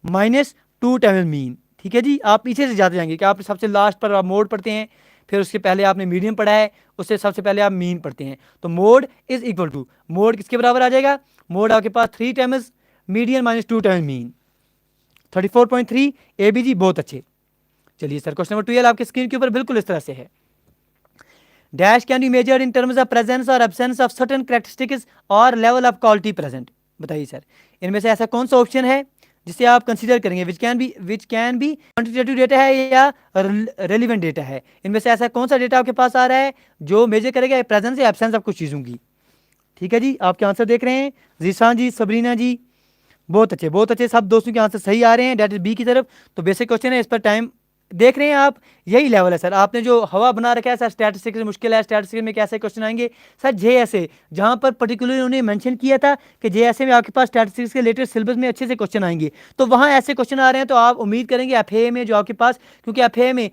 minus 2 times mean. ठीक है जी, आप पीछे से जाते जाएंगे कि आप सबसे लास्ट पर आप मोड पढ़ते हैं, फिर उसके पहले आपने मीडियन पढ़ा है, उससे सबसे पहले आप मीन पढ़ते हैं। तो mode is equal to, mode किसके बराबर आ जाएगा? मोड आपके पास 3 times median minus 2 times mean. 34.3 A B ji, बहुत अच्छे। चलिए सर, क्वेश्चन नंबर 12 आपके स्क्रीन के ऊपर बिल्कुल इस तरह से है। Dash can be measured in terms of presence और एब्सेंस ऑफ सर्टेन कैरेक्टरिस्टिक्स और लेवल ऑफ क्वालिटी प्रेजेंट। बताइए सर, इनमें से ऐसा कौन सा ऑप्शन है जिसे आप कंसीडर करेंगे which can be quantitative data है या रेलिवेंट डेटा है? इनमें से ऐसा कौन सा डेटा आपके पास आ रहा है जो मेजर करेगा प्रेजेंस या एब्सेंस ऑफ कुछ चीज़ों की? ठीक है जी, आपके आंसर देख रहे हैं जीशान जी, सबरीना जी, बहुत अच्छे, बहुत अच्छे। सब दोस्तों के आंसर सही आ रहे हैं, डेट इज बी की तरफ। तो बेसिक क्वेश्चन है, इस पर टाइम देख रहे हैं आप, यही लेवल है सर। आपने जो हवा बना रखा है सर स्टैटिस्टिक्स मुश्किल है, स्टैटिस्टिक्स में कैसे क्वेश्चन आएंगे सर? जेएसए, जहां पर पर्टिकुलरली उन्होंने मेंशन किया था कि जेएसए में आपके पास स्टैटिस्टिक्स के रिलेटेड सिलेबस में अच्छे से क्वेश्चन आएंगे, तो वहां ऐसे क्वेश्चन आ रहे हैं तो आप उम्मीद करेंगे एफए में जो आपके पास, क्योंकि एफए में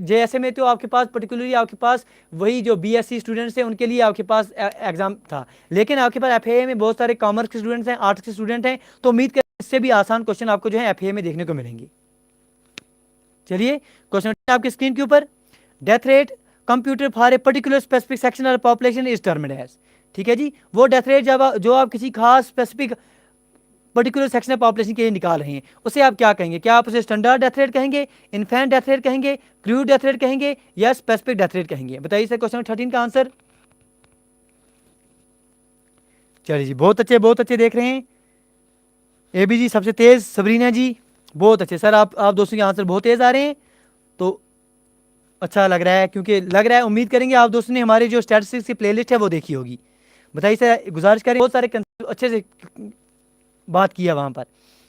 जेएसए में तो आपके पास पर्टिकुलरली आपके पास वही जो बीएससी स्टूडेंट्स हैं उनके लिए आपके पास एग्जाम था, लेकिन आपके पास एफए में बहुत सारे कॉमर्स के स्टूडेंट्स हैं, आर्ट्स के स्टूडेंट हैं, तो उम्मीद करें इससे भी आसान क्वेश्चन आपको जो है एफए में देखने को मिलेंगे। चलिए क्वेश्चन आपकी स्क्रीन के ऊपर, death rate computer for a particular specific section और पॉपुलेशन इज टर्म्ड एज। ठीक है जी, वो डेथ रेट जो आप किसी खास specific particular section of population के लिए निकाल रहे हैं उसे आप क्या कहेंगे? क्या आप उसे स्टैंडर्ड डेथ रेट कहेंगे, इन्फेंट डेथ रेट कहेंगे, क्रूड डेथ रेट कहेंगे या स्पेसिफिक डेथ रेट कहेंगे? बताइए सर क्वेश्चन 13 का आंसर। चलिए जी, बहुत अच्छे, बहुत अच्छे देख रहे हैं। ए बी जी सबसे तेज, सबरीना जी बहुत अच्छे। सर आप दोस्तों के आंसर बहुत तेज आ रहे हैं, तो अच्छा लग रहा है, क्योंकि लग रहा है उम्मीद करेंगे आप दोस्तों ने हमारी जो स्टैटिस्टिक्स की प्लेलिस्ट है वो देखी होगी। बताइए सर, गुजारिश करें, बहुत सारे अच्छे से बात किया वहाँ पर।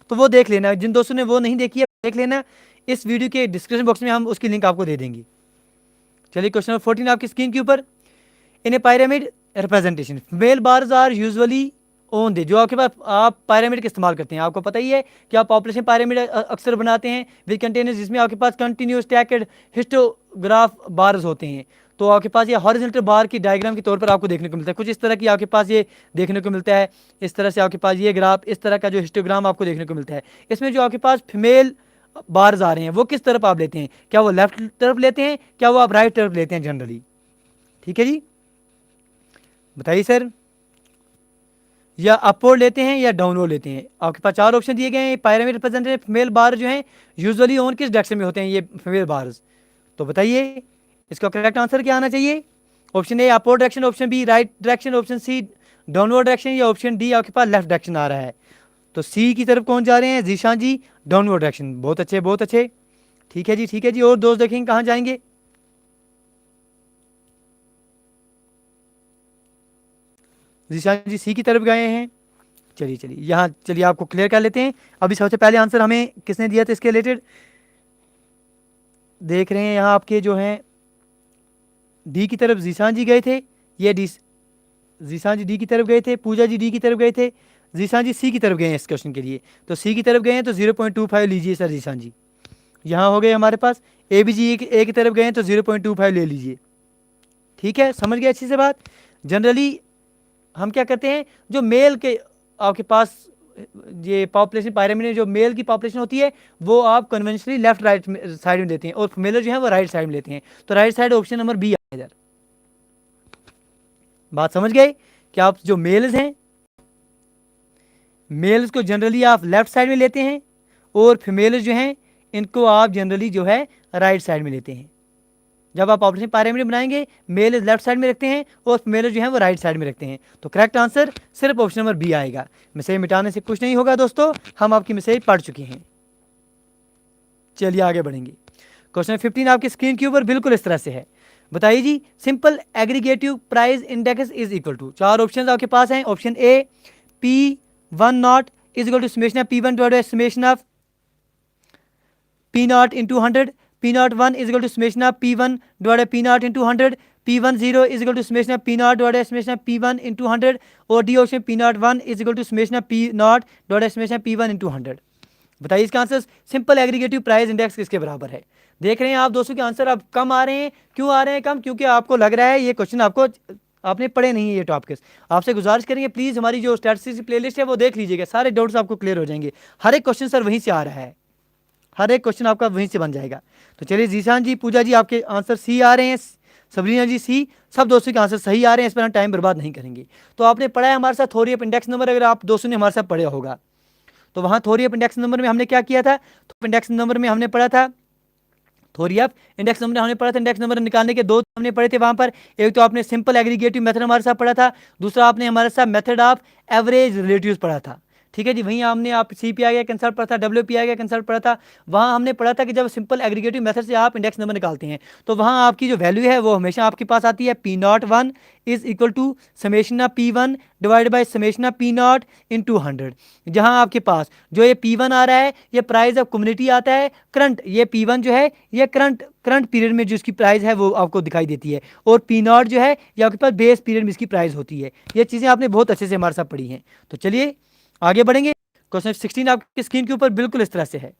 तो वो देख लेना। जिन दोस्तों ने वो नहीं देखी है देख लेना, इस वीडियो के डिस्क्रिप्शन बॉक्स में हम उसकी लिंक आपको दे देंगे। चलिए क्वेश्चन नंबर 14 आपकी स्क्रीन के ऊपर। In a pyramid representation male bars are usually on they. जो आपके पास आप पायरामिड का इस्तेमाल करते हैं, आपको पता ही है कि आप पॉपुलेशन पायरामिड अक्सर बनाते हैं विद कंटेनर्स, जिसमें आपके पास कंटिन्यूस स्टैक्ड हिस्टोग्राफ बार्स होते हैं। तो आपके पास ये हॉरिजॉन्टल बार की डायग्राम के तौर पर आपको देखने को मिलता है। कुछ इस तरह की आपके पास ये देखने को मिलता है। इस तरह से आपके पास ये ग्राफ, इस तरह का जो हिस्टोग्राम आपको देखने को मिलता है। इसमें जो आपके पास फीमेल बार्स आ रहे हैं वो किस तरफ आप लेते हैं? क्या वो लेफ्ट तरफ लेते हैं, क्या वो आप राइट तरफ लेते हैं जनरली? ठीक है जी, बताइए सर। या अपवर्ड लेते हैं या डाउनवर्ड लेते हैं? आपके पास 4 ऑप्शन दिए गए हैं। पायरामिड रिप्रेजेंटेटिव फीमेल बार जो हैं यूजुअली ऑन किस डायरेक्शन में होते हैं ये फीमेल बार्स? तो बताइए इसका करेक्ट आंसर क्या आना चाहिए? Option A upward direction, option B right direction, option C downward direction, या ऑप्शन डी आपके पास लेफ्ट डायरेक्शन आ रहा है। तो सी की तरफ कौन जा रहे हैं? जीशान जी, डाउनवर्ड डायरेक्शन। बहुत अच्छे, बहुत अच्छे। ठीक है जी, ठीक है जी। और दोस्त देखेंगे कहाँ जाएंगे? जीशान जी सी की तरफ गए हैं। चलिए चलिए, यहाँ चलिए आपको क्लियर कर लेते हैं। अभी सबसे पहले आंसर हमें किसने दिया था इसके रिलेटेड? देख रहे हैं यहाँ आपके जो हैं डी की तरफ जीशान जी गए थे। ये डी जीशान जी डी की तरफ गए थे, पूजा जी डी की तरफ गए थे, जीशान जी सी की तरफ गए हैं इस क्वेश्चन के लिए। तो सी की तरफ गए हैं तो 0.25 लीजिए सर जीशान जी। यहाँ हो गए हमारे पास। ए बी जी ए की तरफ गए हैं तो 0.25 ले लीजिए। ठीक है, समझ गए अच्छी से बात। जनरली हम क्या करते हैं, जो मेल के आपके पास ये पॉपुलेशन पायरामिड में जो मेल की पॉपुलेशन होती है वो आप कन्वेंशनली लेफ्ट राइट साइड में देते हैं, और फीमेल जो है वो राइट साइड में लेते हैं। तो right side option number B है इधर। बात समझ गए कि आप जो मेल्स हैं, मेल्स को जनरली आप लेफ्ट साइड में लेते हैं, और फीमेल्स जो हैं इनको आप जनरली जो है राइट साइड में लेते हैं। जब आप पॉपुलेशन पायरामिड बनाएंगे मेल लेफ्ट साइड में रखते हैं और फीमेल जो है वो राइट साइड में रखते हैं। तो करेक्ट आंसर सिर्फ ऑप्शन नंबर बी आएगा। मैसेज मिटाने से कुछ नहीं होगा दोस्तों, हम आपकी मैसेज पढ़ चुके हैं। चलिए आगे बढ़ेंगे। क्वेश्चन 15 आपकी स्क्रीन के ऊपर बिल्कुल इस तरह से है। बताइए जी, simple aggregative price index is equal to. 4 option आपके पास हैं। Option A P1 is equal to summation of P1 divided by summation of P0 into 100, P01 is equal to summation of P1 divided by P0 into 100, P10 is equal to summation of P0 divided by summation of P1 into 100, और D option P01 is equal to summation of P0 divided by summation of P1 into 100। बताइए इसका answer simple aggregative price index किसके बराबर है? देख रहे हैं आप दोस्तों के आंसर अब कम आ रहे हैं। क्यों आ रहे हैं कम? क्योंकि आपको लग रहा है ये क्वेश्चन आपने पढ़े नहीं है ये टॉपिक्स। आपसे गुजारिश करेंगे प्लीज़ हमारी जो स्टैटिस्टिक्स की प्लेलिस्ट है वो देख लीजिएगा, सारे डाउट्स आपको क्लियर हो जाएंगे। हर एक क्वेश्चन सर वहीं से आ रहा है, हर एक क्वेश्चन आपका वहीं से बन जाएगा। तो चलिए जीशान जी, पूजा जी आपके आंसर सी आ रहे हैं, सबरीना जी सी, सब दोस्तों के आंसर सही आ रहे हैं। इस पर हम टाइम बर्बाद नहीं करेंगे। तो आपने पढ़ा है हमारे साथ थ्योरी ऑफ इंडेक्स नंबर, अगर आप दोस्तों ने हमारे साथ पढ़ा होगा तो वहाँ थ्योरी ऑफ इंडेक्स नंबर में हमने क्या किया था? तो इंडेक्स नंबर में हमने पढ़ा था थ्योरी ऑफ इंडेक्स नंबर हमने पढ़ा था। इंडेक्स नंबर निकालने के 2 हमने पढ़े थे वहाँ पर। एक तो आपने सिंपल एग्रीगेटिव मेथड हमारे साथ पढ़ा था, दूसरा आपने हमारे साथ मेथड ऑफ एवरेज रिलेटिव्स पढ़ा था। ठीक है जी, वहीं हमने आप CPI का कंसेप्ट पढ़ा था, WPI का कंसेप्ट पढ़ा था। वहाँ हमने पढ़ा था कि जब सिंपल एग्रीगेटिव मेथड से आप इंडेक्स नंबर निकालते हैं तो वहाँ आपकी जो वैल्यू है वो हमेशा आपके पास आती है P01 is equal to summation of P1 divide by summation of P0 into 100। जहाँ आपके पास जो ये P1 आ रहा है ये प्राइस ऑफ कम्युनिटी आता है करंट। ये P1 जो है ये करंट पीरियड में जो इसकी प्राइस है वो आपको दिखाई देती है, और P0 जो है ये आपके पास बेस पीरियड में इसकी प्राइस होती है। ये चीज़ें आपने बहुत अच्छे से हमारे साथ पढ़ी हैं। तो चलिए आगे बढ़ेंगे। क्वेश्चन 16 आपकी स्क्रीन के ऊपर बिल्कुल इस तरह से है।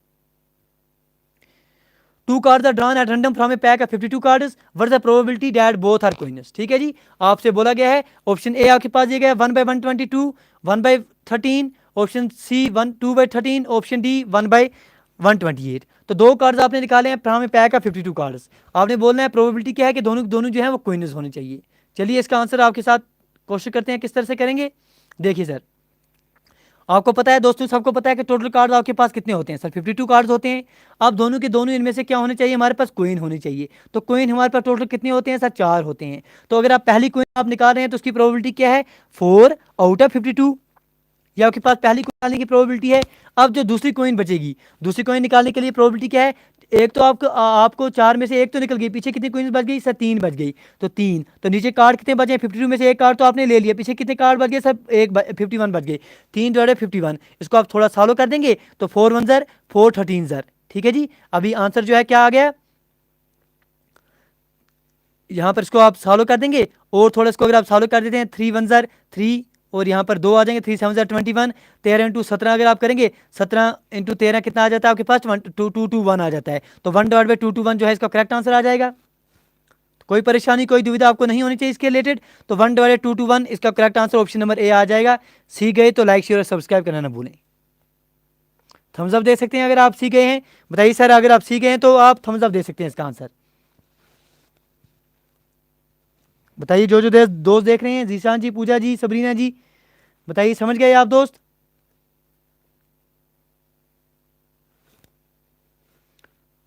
2 cards are drawn at random from a pack of 52 cards. What is the probability that both are coins? ठीक है जी, आपसे बोला गया है ऑप्शन ए आपके पास दिया गया है 1/122, 1/13, ऑप्शन सी 2/13, ऑप्शन डी 1/128। तो 2 कार्ड्स आपने निकाले हैं from A pack of 52 cards. आपने बोलना है प्रोबेबिलिटी क्या है कि दोनों जो है वो कोइन्स होने चाहिए। चलिए इसका आंसर आपके साथ कोशिश करते हैं किस तरह से करेंगे। देखिए सर, आपको पता है दोस्तों, सबको पता है कि टोटल कार्ड्स आपके पास कितने होते हैं सर? 52 कार्ड्स होते हैं। अब दोनों के दोनों इनमें से क्या होने चाहिए? हमारे पास कोइन होनी चाहिए। तो कोइन हमारे पास टोटल कितने होते हैं सर? 4 होते हैं। तो अगर आप पहली कोइन आप निकाल रहे हैं तो उसकी प्रोबेबिलिटी क्या है? 4 आउट ऑफ 52। ये आपके पास पहली कोइन निकालने की प्रोबेबिलिटी है। अब जो दूसरी कोइन बचेगी, दूसरी कोइन निकालने के लिए प्रोबेबिलिटी क्या है? एक तो आपको 4 में से एक तो निकल गई, पीछे कितनी क्वींस बच गई सर? 3 बच गई। तो 3, तो नीचे कार्ड कितने बचे? 52 में से एक कार्ड तो आपने ले लिया, पीछे कितने कार्ड बच गए सर? 51 बच गए। 3/51, इसको आप थोड़ा सॉल्व कर देंगे तो 4 1 ज़र 4 13 ज़र। ठीक है जी, अभी आंसर जो है क्या आ गया यहाँ पर, इसको आप सॉल्व कर देंगे और थोड़ा इसको अगर आप सॉल्व कर देते हैं, 3 1 ज़र 3 और यहाँ पर 2 आ जाएंगे, 3 7 ज़र 21, 13 इंटू 17 अगर आप करेंगे, 17 इंटू 13 कितना आ जाता है आपके पास? 221 आ जाता है। तो 1/221 जो है इसका करेक्ट आंसर आ जाएगा। कोई परेशानी कोई दुविधा आपको नहीं होनी चाहिए इसके रिलेटेड। तो 1/221 इसका correct answer option number A आ जाएगा। सीख गए तो लाइक शेयर और सब्सक्राइब करना ना भूलें। थम्स अप दे सकते हैं अगर आप सीख गए हैं, बताइए सर अगर आप सीख गए हैं तो आप थम्स अप दे सकते हैं इसका आंसर। बताइए जो दोस्त देख रहे हैं, जीशान जी, पूजा जी, सबरीना जी, बताइए समझ गए आप दोस्त?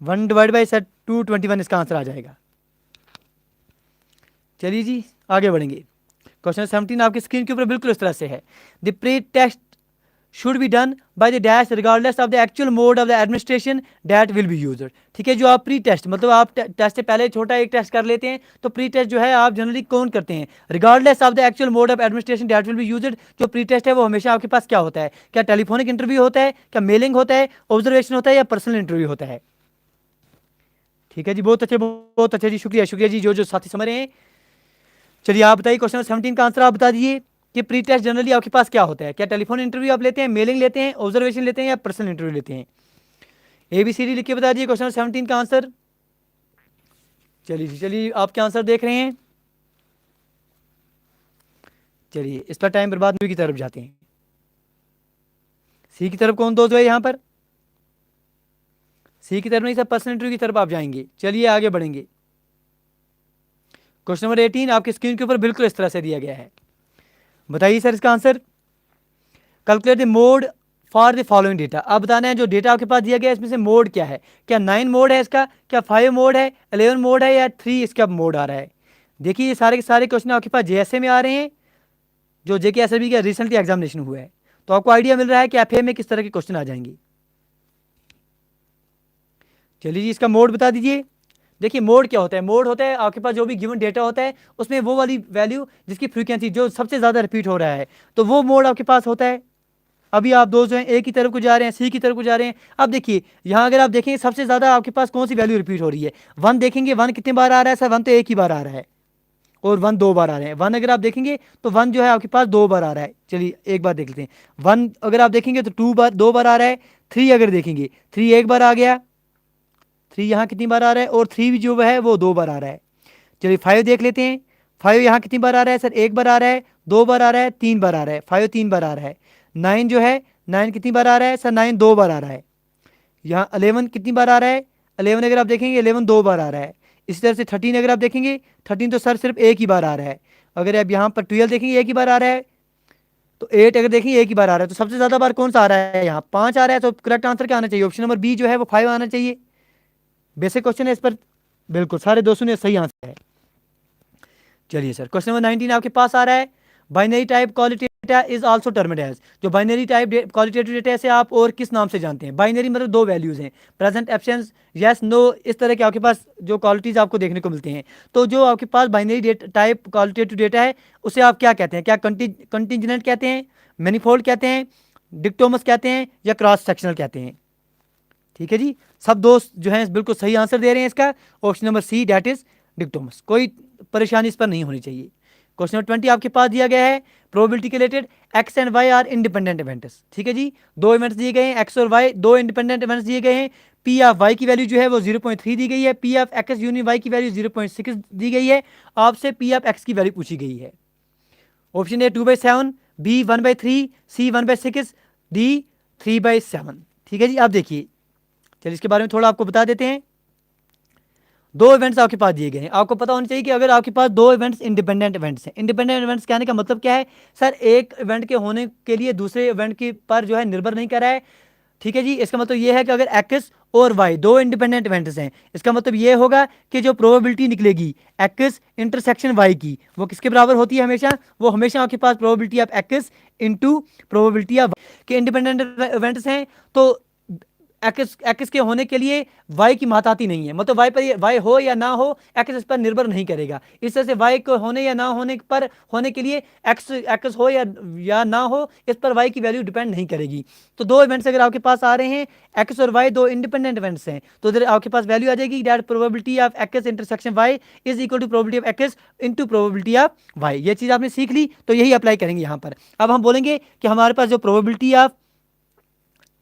वन डिवाइड बाई सर 221 इसका आंसर आ जाएगा। चलिए जी आगे बढ़ेंगे। क्वेश्चन 17 आपकी स्क्रीन के ऊपर बिल्कुल इस तरह से है। The pre test should be done by the dash regardless of the actual mode of the administration that will be used. ठीक है, जो आप प्री टेस्ट मतलब आप टेस्ट से पहले छोटा एक टेस्ट कर लेते हैं, तो प्री टेस्ट जो है आप जनरली कौन करते हैं? Regardless of the actual mode of administration that will be used. जो प्री टेस्ट है वो हमेशा आपके पास क्या होता है? क्या टेलीफोनिक इंटरव्यू होता है, क्या मेलिंग होता है, ऑब्जर्वेशन होता है, या पर्सनल इंटरव्यू होता है? ठीक है जी, बहुत अच्छे जी, शुक्रिया शुक्रिया जी जो साथी समझ रहे हैं। चलिए आप बताइए क्वेश्चन 17 का आंसर आप बता दीजिए कि प्री टेस्ट जनरली आपके पास क्या होता है? क्या टेलीफोन इंटरव्यू आप लेते हैं, मेलिंग लेते हैं, ऑब्जर्वेशन लेते हैं, या पर्सनल इंटरव्यू लेते हैं? ABCD लिख के बता दीजिए क्वेश्चन 17 का आंसर। चलिए आपके आंसर देख रहे हैं। चलिए इस पर टाइम बर्बाद की तरफ जाते हैं। सी की तरफ कौन दोस्त है यहाँ पर? सी की तरफ नहीं सर, पर्सनल इंटरव्यू की तरफ आप जाएंगे। चलिए आगे बढ़ेंगे। क्वेश्चन नंबर 18 आपकी स्क्रीन के ऊपर बिल्कुल इस तरह से दिया गया है। बताइए सर इसका answer. Calculate the mode for the following data. अब बताना है जो डेटा आपके पास दिया गया है इसमें से मोड क्या है? क्या 9 मोड है इसका, क्या 5 मोड है, 11 मोड है, या 3 इसका मोड आ रहा है? देखिए ये सारे के सारे क्वेश्चन आपके पास JSA में आ रहे हैं, जो JKSRB का रिसेंटली एग्जामिनेशन हुआ है। तो आपको आइडिया मिल रहा है कि FA में किस तरह के क्वेश्चन आ जाएंगे। चलिए जी इसका मोड बता दीजिए। देखिए मोड क्या होता है? मोड होता है आपके पास जो भी गिवन डेटा होता है उसमें वो वाली वैल्यू जिसकी फ्रीक्वेंसी जो सबसे ज़्यादा रिपीट हो रहा है, तो वो मोड आपके पास होता है। अभी आप दोस्त जो हैं A की तरफ को जा रहे हैं, C की तरफ को जा रहे हैं। अब देखिए यहाँ अगर आप देखेंगे सबसे ज़्यादा आपके पास कौन सी वैल्यू रिपीट हो रही है? 1 देखेंगे, 1 कितने बार आ रहा है सर? 1 तो एक ही बार आ रहा है, और 1 2 बार आ रहे हैं। 1 अगर आप देखेंगे तो 1 जो है आपके पास 2 बार आ रहा है। चलिए एक बार देख लेते हैं। 1 अगर आप देखेंगे तो 2 बार आ रहा है। 3 अगर देखेंगे 3 एक बार आ गया, 3 यहाँ कितनी बार आ रहा है, और 3 जो है वो 2 बार आ रहा है। चलिए 5 देख लेते हैं। 5 यहाँ कितनी बार आ रहा है सर? एक बार आ रहा है, 2 बार आ रहा है, 3 बार आ रहा है। 5 3 बार आ रहा है। 9 जो है 9 कितनी बार आ रहा है सर? 9 2 बार आ रहा है। यहाँ 11 कितनी बार आ रहा है? 11 अगर आप देखेंगे 11 2 बार आ रहा है। इसी तरह से 13 अगर आप देखेंगे 13 तो सर सिर्फ एक ही बार आ रहा है। अगर आप यहाँ पर 12 देखेंगे एक ही बार आ रहा है। तो 8 अगर देखेंगे एक ही बार आ रहा है। तो सबसे ज़्यादा बार कौन सा आ रहा है? यहाँ 5 आ रहा है। तो करेक्ट आंसर क्या आना चाहिए? ऑप्शन नंबर बी जो है वो 5 आना चाहिए। बेसिक क्वेश्चन है इस पर, बिल्कुल सारे दोस्तों ने सही आंसर है। चलिए सर क्वेश्चन नंबर 19 आपके पास आ रहा है। Binary type qualitative data is also termed as. जो बाइनरी टाइप क्वालिटेटिव डेटा से आप और किस नाम से जानते हैं? बाइनरी मतलब 2 वैल्यूज हैं, प्रेजेंट एब्सेंस यस नो, इस तरह के आपके पास जो क्वालिटीज आपको देखने को मिलते हैं। तो जो आपके पास बाइनरी टाइप क्वालिटेटिव डेटा है उसे आप क्या कहते हैं? क्या कंटिंजेंट कहते हैं, मैनिफोल्ड कहते हैं, डिक्टोमस कहते हैं, या क्रॉस सेक्शनल कहते हैं? ठीक है जी, सब दोस्त जो हैं बिल्कुल सही आंसर दे रहे हैं इसका। Option number C that is dichotomous. कोई परेशानी इस पर नहीं होनी चाहिए। क्वेश्चन नंबर 20 आपके पास दिया गया है प्रोबेबिलिटी के related. X and Y are independent events. ठीक है जी, 2 इवेंट्स दिए गए हैं, एक्स और वाई 2 इंडिपेंडेंट इवेंट्स दिए गए हैं। पी ऑफ वाई की वैल्यू जो है वो 0.3 दी गई है, P of X union Y की वैल्यू 0.6 दी गई है। आपसे पी ऑफ एक्स की वैल्यू पूछी गई है। Option A 2/7, B 1/3, C 1/6, D 3/7। ठीक है जी, आप देखिए चलिए इसके बारे में थोड़ा आपको बता देते हैं। 2 इवेंट्स आपके पास दिए गए हैं। आपको पता होना चाहिए कि अगर आपके पास 2 इवेंट्स इंडिपेंडेंट इवेंट्स हैं, इंडिपेंडेंट इवेंट्स कहने का मतलब क्या है सर? एक इवेंट के होने के लिए दूसरे इवेंट के पर जो है निर्भर नहीं कर रहा है। ठीक है जी, इसका मतलब ये है कि अगर एक्स और वाई 2 इंडिपेंडेंट इवेंट्स हैं, इसका मतलब ये होगा कि जो प्रोबेबिलिटी निकलेगी एक्स इंटरसेक्शन वाई की, वो किसके बराबर होती है? हमेशा वो हमेशा आपके पास probability of X into probability of के इंडिपेंडेंट इवेंट्स हैं। तो एक्स के होने के लिए वाई की माताती नहीं है, मतलब वाई पर वाई हो या ना हो एक्स इस पर निर्भर नहीं करेगा। इस तरह से वाई को होने या ना होने पर होने के लिए एक्स एक्स हो या ना हो इस पर वाई की वैल्यू डिपेंड नहीं करेगी। तो दो इवेंट्स अगर आपके पास आ रहे हैं, एक्स और वाई दो इंडिपेंडेंट इवेंट्स हैं, तो इधर आपके पास वैल्यू आ जाएगी that probability of X intersection Y is equal to probability of X into probability of Y. ये चीज़ आपने सीख ली, तो यही अप्लाई करेंगे यहाँ पर। अब हम बोलेंगे कि हमारे पास जो probability of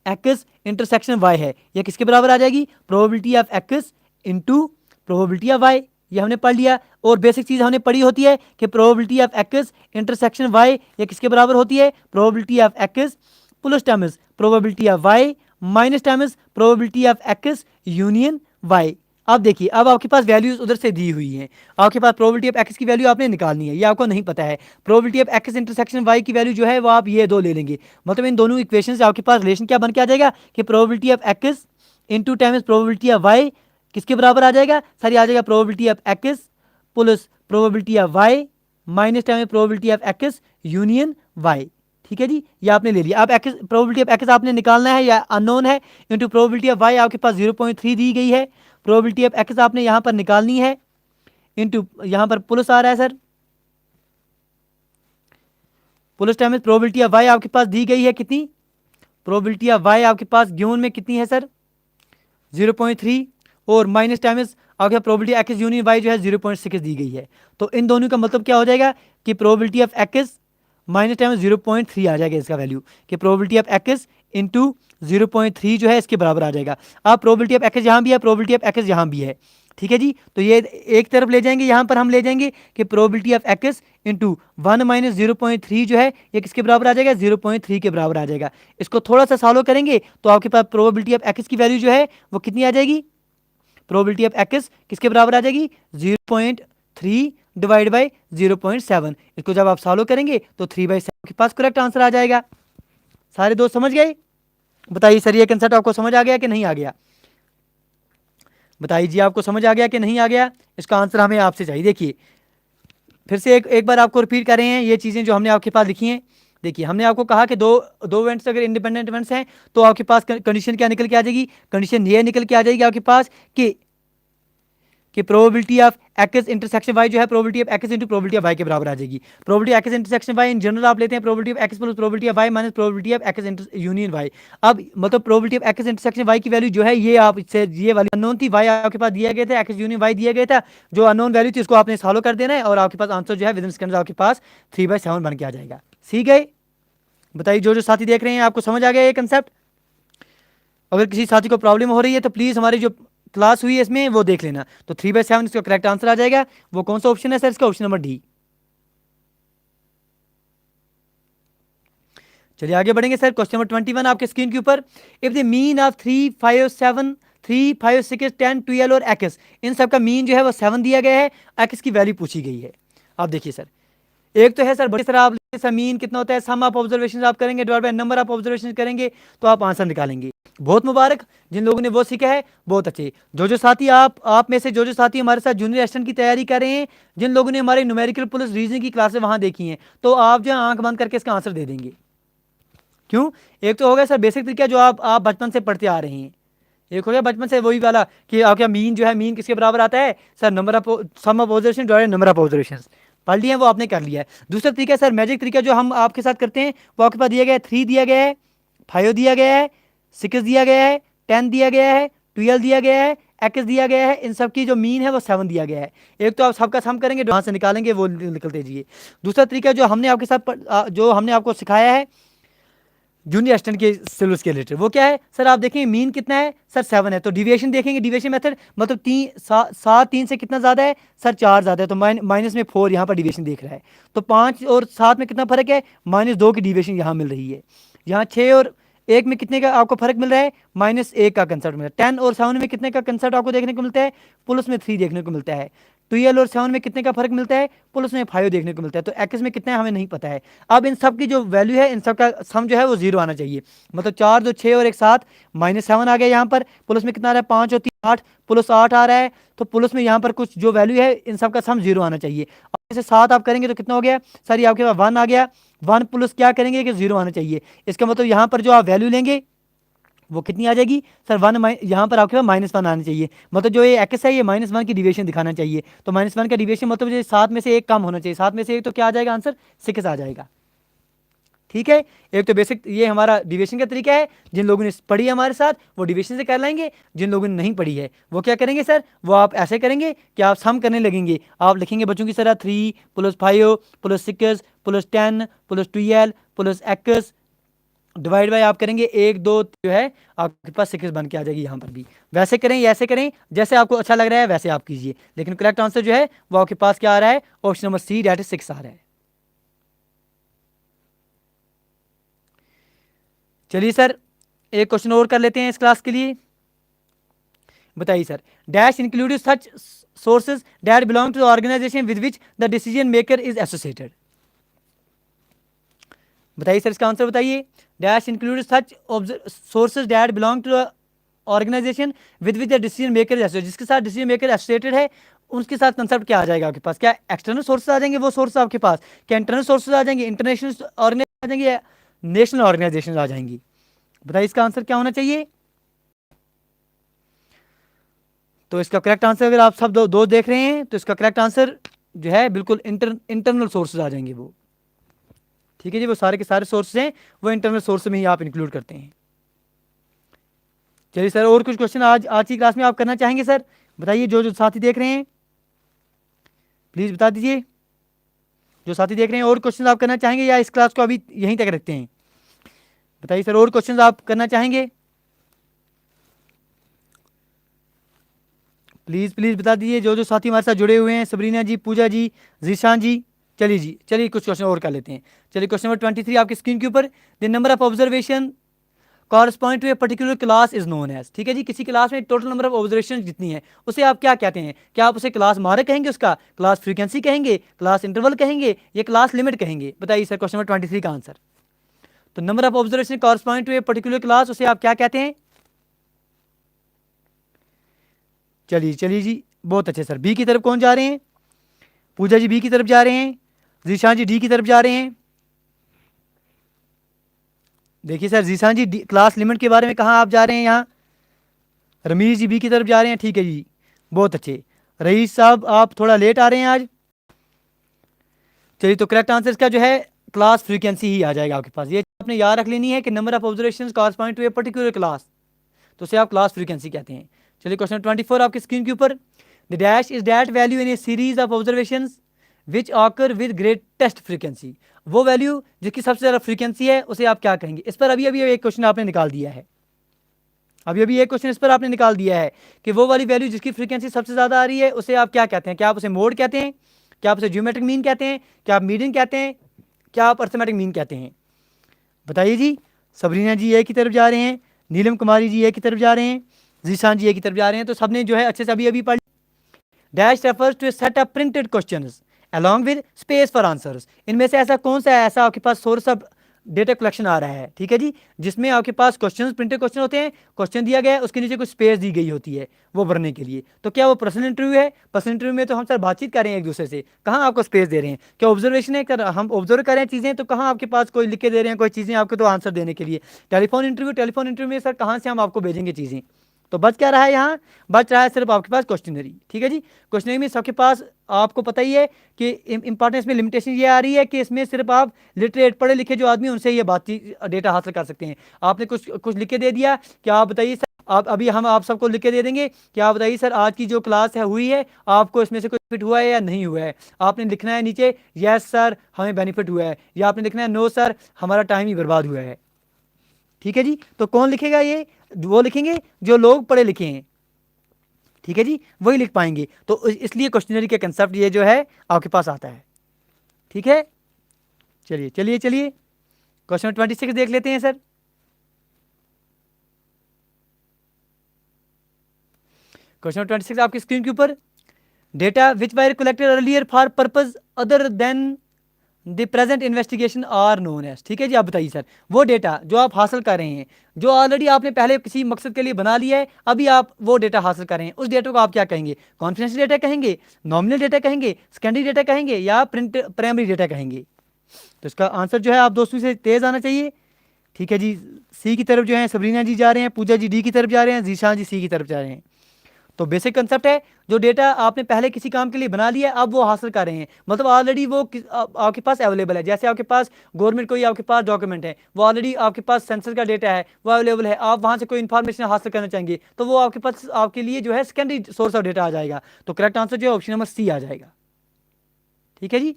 X intersection Y है ये किसके बराबर आ जाएगी, probability of X into probability of Y. ये हमने पढ़ लिया। और बेसिक चीज हमने पढ़ी होती है कि probability of X intersection Y ये किसके बराबर होती है, probability of X plus times probability of Y minus times probability of X union Y. अब देखिए, अब आपके पास वैल्यूज उधर से दी हुई हैं, आपके पास प्रोबेबिलिटी ऑफ एक्स की वैल्यू आपने निकालनी है, ये आपको नहीं पता है। Probability of X intersection Y की वैल्यू जो है वो आप ये दो ले लेंगे, मतलब इन दोनों इक्वेशन से आपके पास रिलेशन क्या बन के आ जाएगा कि probability of X into times probability of Y किसके बराबर आ जाएगा, सर ये आ जाएगा probability of X plus probability of Y minus time probability of X union Y. ठीक है जी, ये आपने ले लिया। अब एक्स प्रोबेबिलिटी ऑफ एक्स आपने निकालना है या अननोन है, इंटू प्रोबेबिलिटी ऑफ वाई आपके पास 0.3 दी गई है, प्रोबेबिलिटी ऑफ एक्स आपने यहां पर निकालनी है, इंटू यहां पर प्लस आ रहा है sir, plus time probability of Y आपके पास दी गई है कितनी, प्रोबेबिलिटी ऑफ वाई आपके पास गिवन में कितनी है सर 0.3, और माइनस टाइम्स आपके प्रोबेबिलिटी एक्स यूनियन वाई जो है 0.6 दी गई है। तो इन दोनों का मतलब क्या हो जाएगा कि probability of x minus times 0.3 आ जाएगा इसका वैल्यू, कि प्रोबेबिलिटी ऑफ एक्स इंटू 0.3 जो है इसके बराबर आ जाएगा। अब प्रोबेबिलिटी ऑफ एक्स यहाँ भी है, प्रोबेबिलिटी ऑफ एक्स यहाँ भी है, ठीक है जी। तो ये एक तरफ ले जाएंगे, यहाँ पर हम ले जाएंगे कि probability of X into 1 minus 0.3 जो है ये किसके बराबर आ जाएगा, 0.3 के बराबर आ जाएगा। इसको थोड़ा सा सॉल्व करेंगे तो आपके पास प्रोबेबिलिटी ऑफ एक्स की वैल्यू जो है वो कितनी आ जाएगी, प्रोबेबिलिटी ऑफ एक्स किसके बराबर आ जाएगी 0.3 डिवाइड बाई 0.7। इसको जब आप सॉल्व करेंगे तो 3/7 के पास करेक्ट आंसर आ जाएगा। सारे दोस्त समझ गए? बताइए सर ये कंसेप्ट आपको समझ आ गया कि नहीं आ गया, बताइए जी आपको समझ आ गया कि नहीं आ गया, इसका आंसर हमें आपसे चाहिए। देखिए फिर से एक बार आपको रिपीट कर रहे हैं ये चीज़ें जो हमने आपके पास लिखी हैं। देखिए हमने आपको कहा कि दो इवेंट्स अगर इंडिपेंडेंट इवेंट्स हैं तो आपके पास कंडीशन क्या निकल के आ जाएगी, कंडीशन ये निकल के आ जाएगी आपके पास कि probability of X intersection Y जो है probability of X into probability of Y के बराबर आ जाएगी। Probability X intersection Y in general आप लेते हैं probability of X plus probability of Y minus probability of X union Y. अब मतलब probability of X intersection Y की वैल्यू जो है ये आप इससे ये वाली अननोन थी, वाई आपके पास दिया गया था, एक्स यूनियन वाई दिया गया था, जो अननोन वैल्यू थी उसको आपने सॉल्व कर देना है और आपके पास आंसर जो है विद इन सेकंड्स आपके पास 3/7 बन के आ जाएगा। सीख गए? बताइए जो साथी देख रहे हैं आपको समझ आ गया ये कंसेप्ट? अगर किसी साथी को प्रॉब्लम हो रही है तो प्लीज़ हमारी जो क्लास हुई है इसमें वो देख लेना। तो 3/7 इसका करेक्ट आंसर आ जाएगा। वो कौन सा ऑप्शन है सर इसका, ऑप्शन नंबर डी। चलिए आगे बढ़ेंगे सर। क्वेश्चन नंबर 21 आपके स्क्रीन के ऊपर, इफ द मीन ऑफ 3, 5, 7, 3, 5, 6, 10, 12 और एक्स, इन सब का मीन जो है वो 7 दिया गया है, एक्स की वैल्यू पूछी गई है। आप देखिए सर, एक तो है सर बड़ी तरह आप मीन कितना होता है, सम ऑफ ऑब्जर्वेशन आप करेंगे divide by number of observation करेंगे तो आप आंसर निकालेंगे। बहुत मुबारक जिन लोगों ने वो सीखा है, बहुत अच्छे। जो साथी आप में से जो साथी हमारे साथ जूनियर असिस्टेंट की तैयारी कर रहे हैं, जिन लोगों ने हमारे न्यूमेरिकल प्लस रीजनिंग की क्लासें वहां देखी हैं, तो आप जो है आंख बंद करके इसका आंसर दे देंगे। क्यों? एक तो हो गया सर बेसिक तरीका जो आप बचपन से पढ़ते आ रहे हैं, एक हो गया बचपन से वही वाला कि आपका मीन जो है मीन किसके बराबर आता है sir, number of sum of observation divided number of observation. पढ़ लिया है वो आपने कर लिया है। दूसरा तरीका सर मैजिक तरीका जो हम आपके साथ करते हैं वो आपके पास दिया गया है 3 दिया गया है, 5 दिया गया है, 6 दिया गया है, 10 दिया गया है, 12 दिया गया है, एक्स दिया गया है, इन सब की जो मीन है वो 7 दिया गया है। एक तो आप सबका सम करेंगे वहाँ से निकालेंगे वो निकलते जाइए। दूसरा तरीका जो हमने आपके साथ जो हमने आपको सिखाया है जूनियर असिस्टेंट के सिलेबस के रिलेटेड, वो क्या है सर, आप देखेंगे मीन कितना है सर 7 है, तो डिविएशन देखेंगे, डिविएशन मेथड मतलब 3 से कितना ज़्यादा है सर 4 ज़्यादा है, तो माइनस में 4 यहाँ पर डिविएशन देख रहा है, तो 5 और 7 में कितना फर्क है, -2 की डिविएशन यहाँ मिल रही है। यहाँ 6 और 1 में कितने का आपको फर्क मिल रहा है, -1 का कंसेप्ट मिल रहा है। 10 और 7 में कितने का कंसेप्ट आपको देखने को मिलता है, प्लस में 3 देखने को मिलता है। 12 और 7 में कितने का फर्क मिलता है, प्लस में 5 देखने को मिलता है। तो एक्स में कितना है हमें नहीं पता है। अब इन सब की जो वैल्यू है इन सब का सम जो है वो 0 आना चाहिए, मतलब 4 2 6 और 1 7, -7 आ गया यहाँ पर, प्लस में कितना आ रहा है 5 और 3 8, प्लस 8 आ रहा है, तो प्लस में यहाँ पर कुछ जो वैल्यू है इन सब का सम 0 आना चाहिए। अब जैसे 7 आप करेंगे तो कितना हो गया सर, ये आपके पास 1 आ गया, 1 प्लस क्या करेंगे कि 0 आना चाहिए। इसका मतलब यहाँ पर जो आप वैल्यू लेंगे वो कितनी आ जाएगी सर, यहाँ पर आपके पास -1 आना चाहिए, मतलब जो ये एक्स है ये -1 की डिविएशन दिखाना चाहिए। तो -1 का डिविएशन मतलब जो 7 में से 1 कम होना चाहिए, 7 में से 1 तो क्या आ जाएगा आंसर 6 आ जाएगा। ठीक है, एक तो बेसिक ये हमारा डिविएशन का तरीका है। जिन लोगों ने पढ़ी है हमारे साथ वो डिविएशन से कर लाएंगे, जिन लोगों ने नहीं पढ़ी है वो क्या करेंगे सर, वो आप ऐसे करेंगे कि आप सम करने लगेंगे। आप लिखेंगे बच्चों की तरह 3 + 5 + 6 + 10 + 12 + x डिवाइड बाय आप करेंगे 1 2 जो है आपके पास 6 बन के आ जाएगी। यहाँ पर भी वैसे करें या ऐसे करें, जैसे आपको अच्छा लग रहा है वैसे आप कीजिए, लेकिन करेक्ट आंसर जो है वो आपके पास क्या आ रहा है, option number see that is 6 आ रहा है। चलिए सर एक क्वेश्चन और कर लेते हैं इस क्लास के लिए। बताइए sir, dash include such sources that belong to the organisation with which the decision maker is associated. बताइए सर इसका आंसर बताइए। Dash include such sources that belong to the organisation with which the decision maker is associated, जिसके साथ decision maker associated है उसके साथ concept क्या आ जाएगा आपके पास, क्या एक्सटर्नल सोर्सेज आ जाएंगे वो सोर्स आपके पास, क्या इंटरनल सोर्सेज आ जाएंगे, इंटरनेशनल ऑर्गेनाइजेशन आ जाएंगे या नेशनल ऑर्गेनाइजेशन आ जाएंगी। बताइए इसका आंसर क्या होना चाहिए। तो इसका करेक्ट आंसर अगर आप सब दो देख रहे हैं तो इसका करेक्ट आंसर जो है बिल्कुल इंटरनल सोर्सेज आ जाएंगे वो। ठीक है जी, वो सारे के सारे सोर्सेज हैं वो इंटरनल सोर्स में ही आप इंक्लूड करते हैं। चलिए सर और कुछ क्वेश्चन आज की क्लास में आप करना चाहेंगे सर, बताइए। जो साथी देख रहे हैं प्लीज बता दीजिए, जो साथी देख रहे हैं और क्वेश्चन आप करना चाहेंगे या इस क्लास को अभी यहीं तक रखते हैं। बताइए सर और क्वेश्चन आप करना चाहेंगे, प्लीज प्लीज बता दीजिए। जो साथी हमारे साथ जुड़े हुए हैं, सबरीना जी, पूजा जी, जीशान जी। चलिए जी, चलिए कुछ क्वेश्चन और कर लेते हैं। चलिए क्वेश्चन नंबर 23 आपकी स्क्रीन के ऊपर, the number of observation correspond to a particular class is known as. ठीक है जी, किसी क्लास में टोटल नंबर ऑफ ऑब्जर्वेशन जितनी है उसे आप क्या कहते हैं, क्या आप उसे क्लास मार्क कहेंगे, उसका क्लास फ्रीक्वेंसी कहेंगे, क्लास इंटरवल कहेंगे या क्लास लिमिट कहेंगे। बताइए सर क्वेश्चन नंबर 23 का आंसर। तो number of observation correspond to a particular class उसे आप क्या कहते हैं। चलिए चलिए जी बहुत अच्छे सर, बी की तरफ कौन जा रहे हैं, पूजा जी बी की तरफ जा रहे हैं, जीशान जी डी की तरफ जा रहे हैं। देखिए सर जीशान जी क्लास लिमिट के बारे में कहाँ आप जा रहे हैं, यहाँ रमीज जी बी की तरफ जा रहे हैं। ठीक है जी बहुत अच्छे। रईस साहब आप थोड़ा लेट आ रहे हैं आज। चलिए तो करेक्ट आंसर इसका जो है क्लास फ्रीक्वेंसी ही आ जाएगा आपके पास। ये आपने याद रख लेनी है कि number of observation correspond to a particular class, तो उसे आप क्लास फ्रीक्वेंसी कहते हैं। चलिए क्वेश्चन 24 आपकी स्क्रीन के ऊपर, the dash is that value in A series of observations which occur with greatest frequency. वो वैल्यू जिसकी सबसे ज़्यादा फ्रीक्वेंसी है उसे आप क्या कहेंगे। इस पर अभी अभी एक क्वेश्चन आपने निकाल दिया है, अभी अभी एक क्वेश्चन इस पर आपने निकाल दिया है कि वो वाली वैल्यू जिसकी फ्रीक्वेंसी सबसे ज़्यादा आ रही है उसे आप क्या कहते हैं। क्या आप उसे मोड कहते हैं, क्या आप उसे ज्योमेट्रिक मीन कहते हैं, क्या आप मीडियन कहते हैं, क्या आप अर्थमेटिक मीन कहते हैं। बताइए जी। सबरीना जी ए की तरफ जा रहे हैं, नीलम कुमारी जी ए की तरफ जा रहे हैं, जीशान जी ए की तरफ जा रहे हैं। तो सबने जो है अच्छे से अभी अभी पढ़। Dash refers to set of printed questions along with space for answers. इनमें से ऐसा कौन सा है, ऐसा आपके पास सोर्स ऑफ डेटा कलेक्शन आ रहा है, ठीक है जी, जिसमें आपके पास क्वेश्चंस प्रिंटेड क्वेश्चन होते हैं, क्वेश्चन दिया गया है उसके नीचे कुछ स्पेस दी गई होती है वो भरने के लिए। तो क्या वो पर्सनल इंटरव्यू है। पर्सनल इंटरव्यू में तो हम सर बातचीत कर रहे हैं एक दूसरे से, कहाँ आपको स्पेस दे रहे हैं। क्या ऑब्जर्वेशन है, कर हम ऑब्जर्व कर रहे हैं चीज़ें, तो कहाँ आपके पास कोई लिख के दे रहे हैं कोई चीज़ें आपको तो आंसर देने के लिए। टेलीफोन इंटरव्यू में सर कहाँ से हम आपको भेजेंगे चीज़ें। तो बच क्या रहा है, यहाँ बच रहा है सिर्फ आपके पास क्वेश्चनरी। ठीक है जी, क्वेश्चनरी में सबके पास आपको पता ही है कि इंपॉर्टेंस में लिमिटेशन ये आ रही है कि इसमें सिर्फ आप लिटरेट पढ़े लिखे जो आदमी उनसे ये बातचीत डेटा हासिल कर सकते हैं। आपने कुछ लिख के दे दिया कि आप बताइए सर, आप अभी हम आप सबको लिख के दे देंगे कि आप बताइए सर आज की जो क्लास है हुई है आपको इसमें से कोई बेनिफिट हुआ है या नहीं हुआ है। आपने लिखना है नीचे यस सर हमें बेनिफिट हुआ है, या आपने लिखना है नो सर हमारा टाइम ही बर्बाद हुआ है। ठीक है जी, तो कौन लिखेगा, ये वो लिखेंगे जो लोग पढ़े लिखे हैं। ठीक है जी, वही लिख पाएंगे। तो इसलिए क्वेश्चनरी के कंसेप्ट ये जो है आपके पास आता है। ठीक है, चलिए चलिए चलिए क्वेश्चन 26 देख लेते हैं सर। क्वेश्चन 26 आपकी स्क्रीन के ऊपर, data which were collected earlier for purpose other than the present investigation are known as. ठीक है जी, आप बताइए सर वो डेटा जो आप हासिल कर रहे हैं, जो ऑलरेडी आपने पहले किसी मकसद के लिए बना लिया है, अभी आप वो डेटा हासिल कर रहे हैं, उस डेटा को आप क्या कहेंगे। कॉन्फिडेंशियल डेटा कहेंगे, नॉमिनल डेटा कहेंगे, सेकेंडरी डेटा कहेंगे या प्राइमरी डेटा कहेंगे। तो इसका आंसर जो है आप दोस्तों से तेज आना चाहिए। ठीक है जी, सी की तरफ जो है सबरीना जी जा रहे हैं, पूजा जी डी की तरफ जा रहे हैं, जीशान जी सी की तरफ जा रहे हैं। तो बेसिक कंसेप्ट है, जो डेटा आपने पहले किसी काम के लिए बना लिया अब वो हासिल कर रहे हैं, मतलब ऑलरेडी वो आपके पास अवेलेबल है। जैसे आपके पास गवर्नमेंट कोई आपके पास डॉक्यूमेंट है, वो ऑलरेडी आपके पास सेंसस का डेटा है, वो अवेलेबल है, आप वहाँ से कोई इन्फॉर्मेशन हासिल करना चाहेंगे तो वो आपके पास आपके लिए जो है सेकेंडरी सोर्स ऑफ डेटा आ जाएगा। तो करेक्ट आंसर जो है ऑप्शन नंबर सी आ जाएगा। ठीक है जी,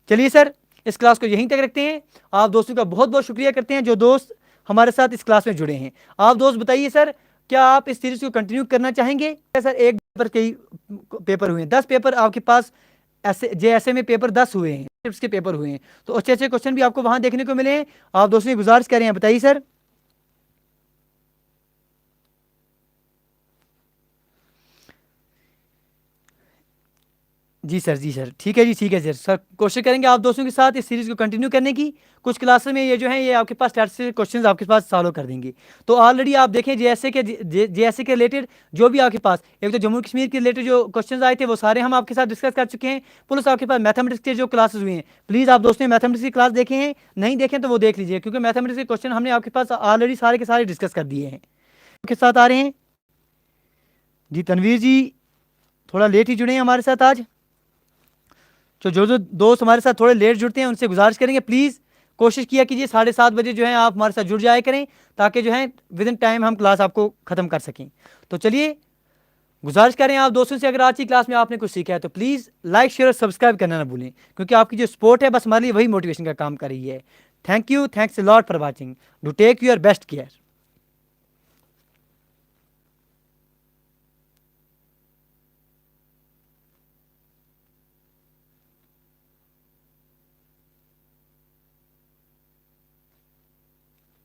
चलिए सर इस क्लास को यहीं तक रखते हैं। आप दोस्तों का बहुत बहुत शुक्रिया करते हैं जो दोस्त हमारे साथ इस क्लास में जुड़े हैं। आप दोस्त बताइए सर, क्या आप इस सीरीज को कंटिन्यू करना चाहेंगे? सर एक पेपर कई पेपर हुए हैं, 10 पेपर आपके पास ऐसे JSA में पेपर 10 हुए हैं, टिप्स के पेपर हुए हैं, तो अच्छे अच्छे क्वेश्चन भी आपको वहां देखने को मिले हैं। आप दोस्तों की गुजारिश कर रहे हैं, बताइए सर। जी सर, जी सर, ठीक है जी, ठीक है सर। सर कोशिश करेंगे आप दोस्तों के साथ इस सीरीज़ को कंटिन्यू करने की। कुछ क्लासेस में ये जो है ये आपके पास स्टैटिस्टिक्स क्वेश्चंस आपके पास सॉल्व कर देंगे। तो ऑलरेडी आप देखें JSA के रिलेटेड जो भी आपके पास, एक तो जम्मू कश्मीर के रिलेटेड जो क्वेश्चंस आए थे वो सारे हम आपके साथ डिस्कस कर चुके हैं। प्लस आपके पास मैथमेटिक्स के जो क्लासेस हुए हैं, प्लीज़ आप दोस्तों मैथमेटिक्स की क्लास देखे हैं, नहीं देखें तो वो देख लीजिए, क्योंकि मैथमेटिक्स के क्वेश्चन हमने आपके पास ऑलरेडी सारे के सारे डिस्कस कर दिए हैं। आपके साथ आ रहे हैं जी तनवीर जी, थोड़ा लेट ही जुड़े हैं हमारे साथ आज। तो जो दोस्त हमारे साथ थोड़े लेट जुड़ते हैं उनसे गुजारिश करेंगे प्लीज़ कोशिश किया कीजिए 7:30 बजे जो है आप हमारे साथ जुड़ जाया करें, ताकि जो है विद इन टाइम हम क्लास आपको ख़त्म कर सकें। तो चलिए गुजारिश करें आप दोस्तों से, अगर आज की क्लास में आपने कुछ सीखा है तो प्लीज़ लाइक शेयर और सब्सक्राइब करना ना भूलें, क्योंकि आपकी जो सपोर्ट है बस हमारे लिए वही मोटिवेशन का काम कर रही है। Thank you, thanks a lot for watching, do take your best care.